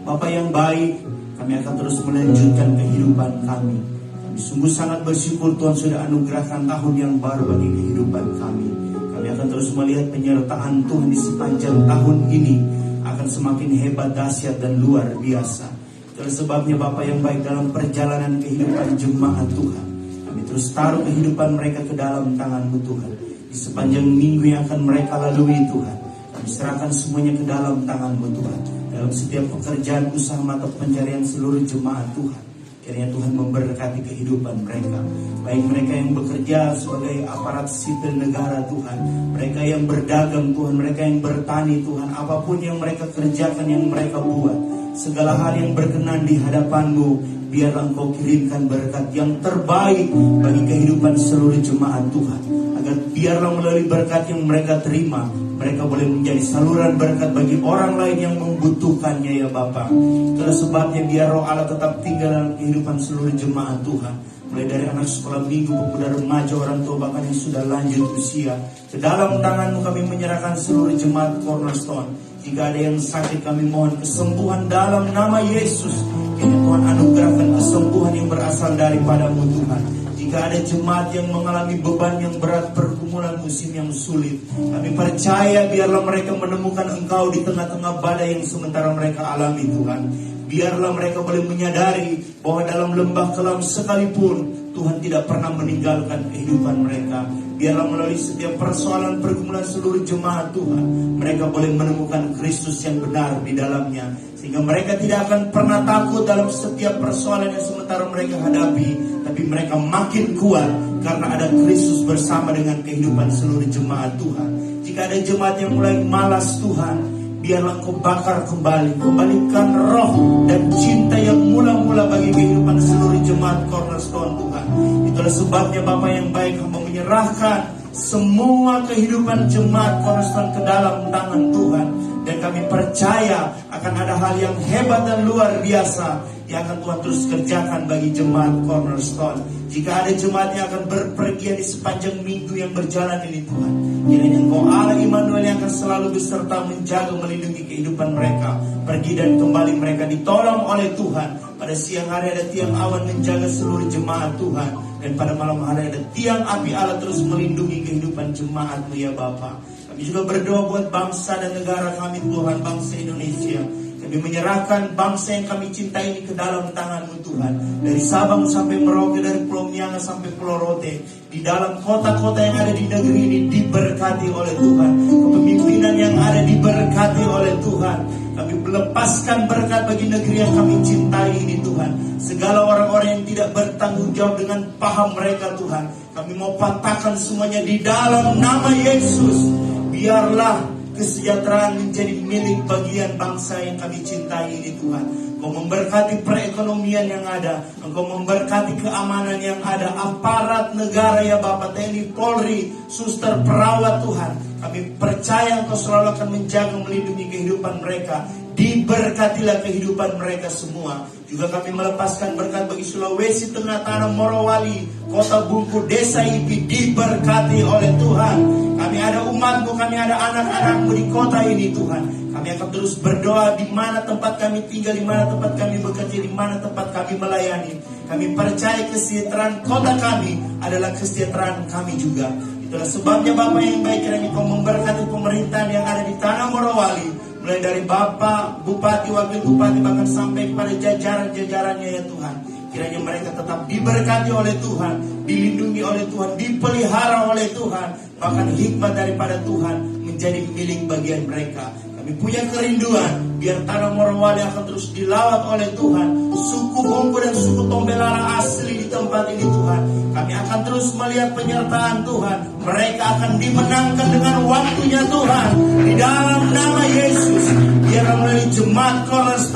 Bapa yang baik, kami akan terus melanjutkan kehidupan kami. Kami sungguh sangat bersyukur Tuhan sudah anugerahkan tahun yang baru bagi kehidupan kami. Kami akan terus melihat penyertaan Tuhan di sepanjang tahun ini akan semakin hebat, dahsyat, dan luar biasa. Itulah sebabnya Bapa yang baik, dalam perjalanan kehidupan jemaat Tuhan, kami terus taruh kehidupan mereka ke dalam tangan-Mu Tuhan. Di sepanjang minggu yang akan mereka lalui Tuhan, kami serahkan semuanya ke dalam tangan-Mu Tuhan. Dalam setiap pekerjaan, usaha, mata pencarian seluruh jemaat Tuhan, kiranya Tuhan memberkati kehidupan mereka. Baik mereka yang bekerja sebagai aparat sipil negara Tuhan, mereka yang berdagang Tuhan, mereka yang bertani Tuhan, apapun yang mereka kerjakan, yang mereka buat, segala hal yang berkenan di hadapan-Mu, biarlah Engkau kirimkan berkat yang terbaik bagi kehidupan seluruh jemaat Tuhan. Agar biarlah melalui berkat yang mereka terima, mereka boleh menjadi saluran berkat bagi orang lain yang membutuhkannya ya Bapa. Itulah sebabnya biar Roh Allah tetap tinggal dalam kehidupan seluruh jemaat Tuhan. Mulai dari anak sekolah minggu, pemuda remaja, orang tua, bahkan yang sudah lanjut usia. Ke dalam tangan-Mu kami menyerahkan seluruh jemaat Cornerstone. Jika ada yang sakit, kami mohon kesembuhan dalam nama Yesus. Kiranya Tuhan anugerahkan kesembuhan yang berasal daripada-Mu Tuhan. Jika ada jemaat yang mengalami beban yang berat, pergumulan musim yang sulit, kami percaya biarlah mereka menemukan Engkau di tengah-tengah badai yang sementara mereka alami Tuhan. Biarlah mereka boleh menyadari bahwa dalam lembah kelam sekalipun Tuhan tidak pernah meninggalkan kehidupan mereka. Biarlah melalui setiap persoalan pergumulan seluruh jemaat Tuhan, mereka boleh menemukan Kristus yang benar di dalamnya. Sehingga mereka tidak akan pernah takut dalam setiap persoalan yang sementara mereka hadapi. Tapi mereka makin kuat karena ada Kristus bersama dengan kehidupan seluruh jemaat Tuhan. Jika ada jemaat yang mulai malas Tuhan, biarlah Engkau bakar kembali, kembalikan roh dan cinta yang mula-mula bagi kehidupan seluruh jemaat Cornerstone Tuhan. Itulah sebabnya Bapa yang baik, Hamba menyerahkan semua kehidupan jemaat Cornerstone ke dalam tangan Tuhan. Dan kami percaya akan ada hal yang hebat dan luar biasa yang akan Tuhan terus kerjakan bagi jemaat Cornerstone. Jika ada jemaat yang akan berpergian di sepanjang minggu yang berjalan ini Tuhan, kiranya Engkau Allah Immanuel yang akan selalu beserta, menjaga, melindungi kehidupan mereka. Pergi dan kembali mereka ditolong oleh Tuhan. Pada siang hari ada tiang awan menjaga seluruh jemaat Tuhan. Dan pada malam hari ada tiang api Allah terus melindungi kehidupan jemaat-Mu ya Bapa. Kami juga berdoa buat bangsa dan negara kami Tuhan, bangsa Indonesia. Kami menyerahkan bangsa yang kami cintai ini ke dalam tangan-Mu Tuhan. Dari Sabang sampai Merauke, dari Pulau Mianga sampai Pulau Rote. Di dalam kota-kota yang ada di negeri ini diberkati oleh Tuhan. Kepemimpinan yang ada diberkati oleh Tuhan. Kami melepaskan berkat bagi negeri yang kami cintai ini Tuhan. Segala orang-orang yang tidak bertanggung jawab dengan paham mereka Tuhan, kami mau patahkan semuanya di dalam nama Yesus. Biarlah kesejahteraan menjadi milik bagian bangsa yang kami cintai ini Tuhan. Engkau memberkati perekonomian yang ada, Engkau memberkati keamanan yang ada, aparat negara ya Bapak, TNI, Polri, suster, perawat Tuhan. Kami percaya Engkau selalu akan menjaga, melindungi kehidupan mereka. Diberkatilah kehidupan mereka semua. Juga kami melepaskan berkat bagi Sulawesi Tengah, Tanah Morowali, Kota Bungku, Desa Ipi, diberkati oleh Tuhan. Kami ada umat-Mu, kami ada anak-anak-Mu di kota ini Tuhan. Kami akan terus berdoa di mana tempat kami tinggal, di mana tempat kami bekerja, di mana tempat kami melayani. Kami percaya kesejahteraan kota kami adalah kesejahteraan kami juga. Itulah sebabnya Bapak yang baik, kiranya Kau memberkati pemerintahan yang ada di Tanah Morowali. Mulai dari Bapak, Bupati, Wakil Bupati, bahkan sampai kepada jajaran-jajarannya ya Tuhan. Kiranya mereka tetap diberkati oleh Tuhan, dilindungi oleh Tuhan, dipelihara oleh Tuhan. Bahkan hikmat daripada Tuhan menjadi milik bagian mereka. Kami punya kerinduan, biar Tanah Morowali akan terus dilawat oleh Tuhan. Suku Bungku dan suku Tombelala asli di tempat ini Tuhan. Kami akan terus melihat penyertaan Tuhan. Mereka akan dimenangkan dengan waktunya Tuhan. Di dalam nama Yesus, biar melalui jemaat Cornerstone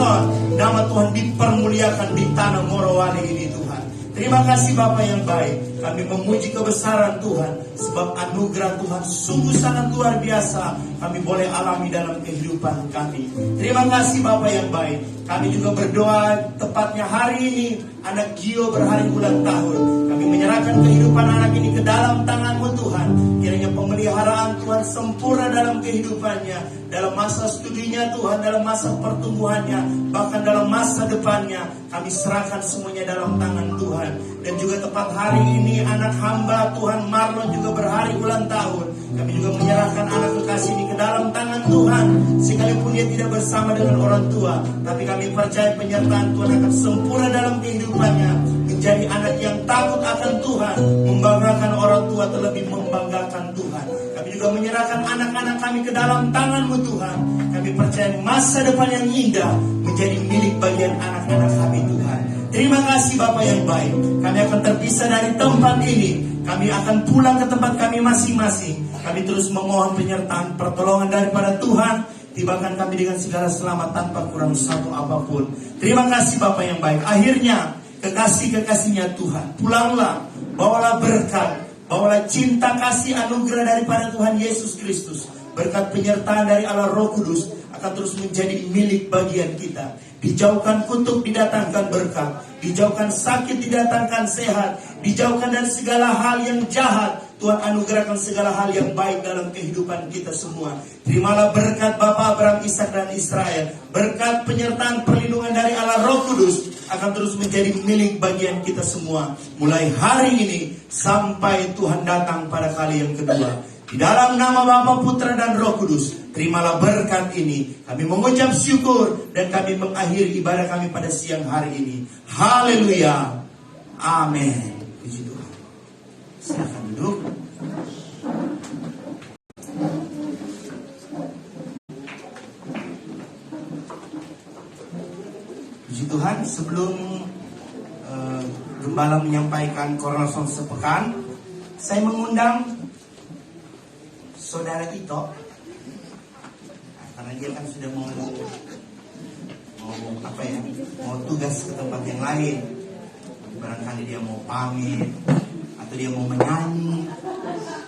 nama Tuhan dipermuliakan di tanah Morowali ini Tuhan. Terima kasih Bapa yang baik. Kami memuji kebesaran Tuhan, sebab anugerah Tuhan sungguh sangat luar biasa kami boleh alami dalam kehidupan kami. Terima kasih Bapa yang baik. Kami juga berdoa tepatnya hari ini anak Gio berhari ulang tahun. Kami menyerahkan kehidupan anak ini ke dalam tangan-Mu Tuhan. Kiranya pemeliharaan Tuhan sempurna dalam kehidupannya, dalam masa studinya Tuhan, dalam masa pertumbuhannya, bahkan dalam masa depannya. Kami serahkan semuanya dalam tangan Tuhan. Dan juga tepat hari ini anak hamba Tuhan Marlon juga berhari ulang tahun. Kami juga menyerahkan anak kekasih ini ke dalam tangan Tuhan. Sekalipun dia tidak bersama dengan orang tua, tapi kami percaya penyertaan Tuhan akan sempurna dalam kehidupannya. Menjadi anak yang takut akan Tuhan, membanggakan orang tua, terlebih membanggakan Tuhan. Kami juga menyerahkan anak-anak kami ke dalam tangan-Mu Tuhan. Kami percaya masa depan yang indah menjadi milik bagian anak-anak kami Tuhan. Terima kasih Bapa yang baik. Kami akan terpisah dari tempat ini. Kami akan pulang ke tempat kami masing-masing. Kami terus memohon penyertaan pertolongan daripada Tuhan. Tibakan kami dengan segala selamat tanpa kurang satu apapun. Terima kasih Bapa yang baik. Akhirnya kekasih-kekasihnya Tuhan, pulanglah, bawalah berkat, bawalah cinta kasih anugerah daripada Tuhan Yesus Kristus. Berkat penyertaan dari Allah Roh Kudus akan terus menjadi milik bagian kita. Dijauhkan kutuk, didatangkan berkat. Dijauhkan sakit, didatangkan sehat. Dijauhkan dari segala hal yang jahat. Tuhan anugerahkan segala hal yang baik dalam kehidupan kita semua. Terimalah berkat Bapa Abraham, Ishak dan Israel. Berkat penyertaan perlindungan dari Allah Roh Kudus akan terus menjadi milik bagian kita semua. Mulai hari ini sampai Tuhan datang pada kali yang kedua. Di dalam nama Bapa, Putra dan Roh Kudus, terimalah berkat ini. Kami mengucap syukur dan kami mengakhiri ibadah kami pada siang hari ini. Haleluya. Amin. Puji Tuhan. Silakan duduk. Puji Tuhan, sebelum Gembala menyampaikan Koronasong sepekan, saya mengundang Saudara Ito, karena dia kan sudah mau tugas ke tempat yang lain. Barangkali dia mau pamit atau dia mau menyanyi.